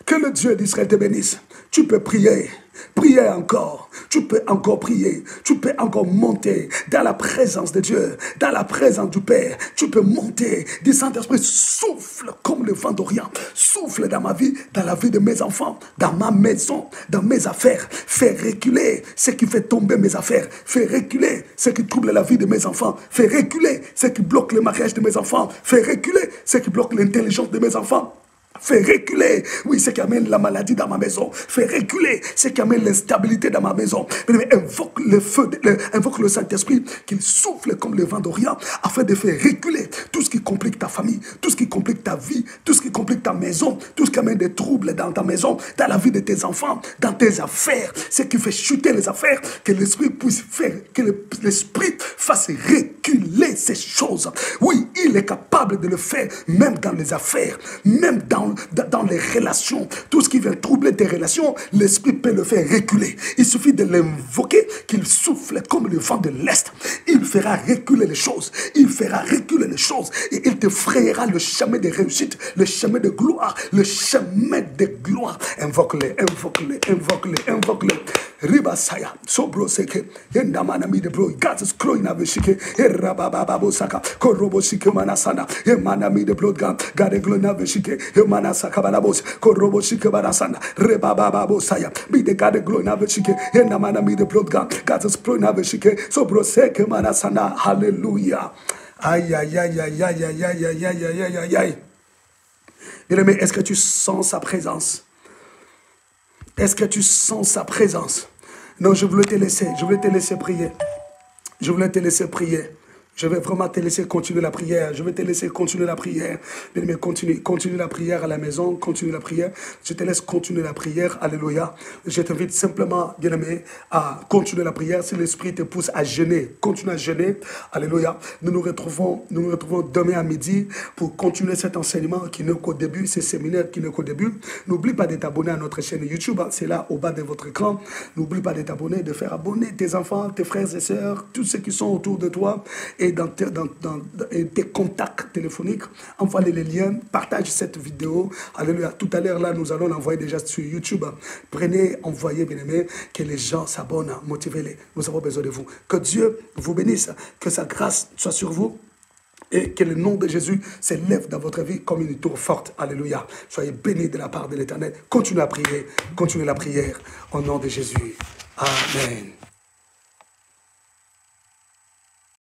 [SPEAKER 1] Que le Dieu d'Israël te bénisse. Tu peux prier. Prier encore. Tu peux encore prier. Tu peux encore monter dans la présence de Dieu, dans la présence du Père. Tu peux monter. Dis Saint-Esprit, souffle comme le vent d'Orient. Souffle dans ma vie, dans la vie de mes enfants, dans ma maison, dans mes affaires. Fais reculer ce qui fait tomber mes affaires. Fais reculer ce qui trouble la vie de mes enfants. Fais reculer ce qui bloque le mariage de mes enfants. Fais reculer ce qui bloque l'intelligence de mes enfants. Fais reculer, oui, ce qui amène la maladie dans ma maison. Fais reculer ce qui amène l'instabilité dans ma maison. Mais invoque le feu, invoque le Saint-Esprit, qu'il souffle comme le vent d'Orient, afin de faire reculer tout ce qui complique ta famille, tout ce qui complique ta vie, tout ce qui complique ta maison, tout ce qui amène des troubles dans ta maison, dans la vie de tes enfants, dans tes affaires. Ce qui fait chuter les affaires, que l'Esprit puisse faire, que l'Esprit fasse reculer ces choses. Oui, il est capable de le faire, même dans les affaires, même dans les relations. Tout ce qui vient troubler tes relations, l'Esprit peut le faire reculer. Il suffit de l'invoquer, qu'il souffle comme le vent de l'Est. Il fera reculer les choses. Il fera reculer les choses. Et il te frayera le chemin de réussite, le chemin de gloire, le chemin de gloire. Invoque-les, invoque-les, invoque-les, invoque-les. Ribasaya, sobro seke, yendamanami de bro, gatos kloina veshike, erabababo saka, korobo shike manasana, emanami de blood gam, gade glona veshike, emanasaka balabos, korobo shike manasana, rebababo saya, be the gade glona veshike, endamanami de blood gam, gatos kloina veshike, sobro seke manasana, hallelujah. Aïe, aïe, aïe, aïe, aïe, aïe, aïe, aïe, aïe, aïe, aïe, aïe, aïe. Bien-aimé, est-ce que tu sens sa présence? Est-ce que tu sens sa présence? Non, je voulais te laisser prier. Je voulais te laisser prier. Je vais vraiment te laisser continuer la prière. Je vais te laisser continuer la prière. Bien-aimé, continue la prière à la maison. Continue la prière. Je te laisse continuer la prière. Alléluia. Je t'invite simplement, bien-aimé, à continuer la prière. Si l'Esprit te pousse à jeûner, continue à jeûner. Alléluia. Nous nous retrouvons demain à midi pour continuer cet enseignement qui n'est qu'au début, ce séminaire qui n'est qu'au début. N'oublie pas de t'abonner à notre chaîne YouTube. C'est là, au bas de votre écran. N'oublie pas de t'abonner, de faire abonner tes enfants, tes frères et sœurs, tous ceux qui sont autour de toi. Et dans tes contacts téléphoniques, envoie-les les liens, partage cette vidéo. Alléluia. Tout à l'heure, là, nous allons l'envoyer déjà sur YouTube. Prenez, envoyez, bien-aimés, que les gens s'abonnent, motivez-les. Nous avons besoin de vous. Que Dieu vous bénisse, que sa grâce soit sur vous. Et que le nom de Jésus s'élève dans votre vie comme une tour forte. Alléluia. Soyez bénis de la part de l'Éternel. Continuez à prier. Continuez la prière. Au nom de Jésus. Amen.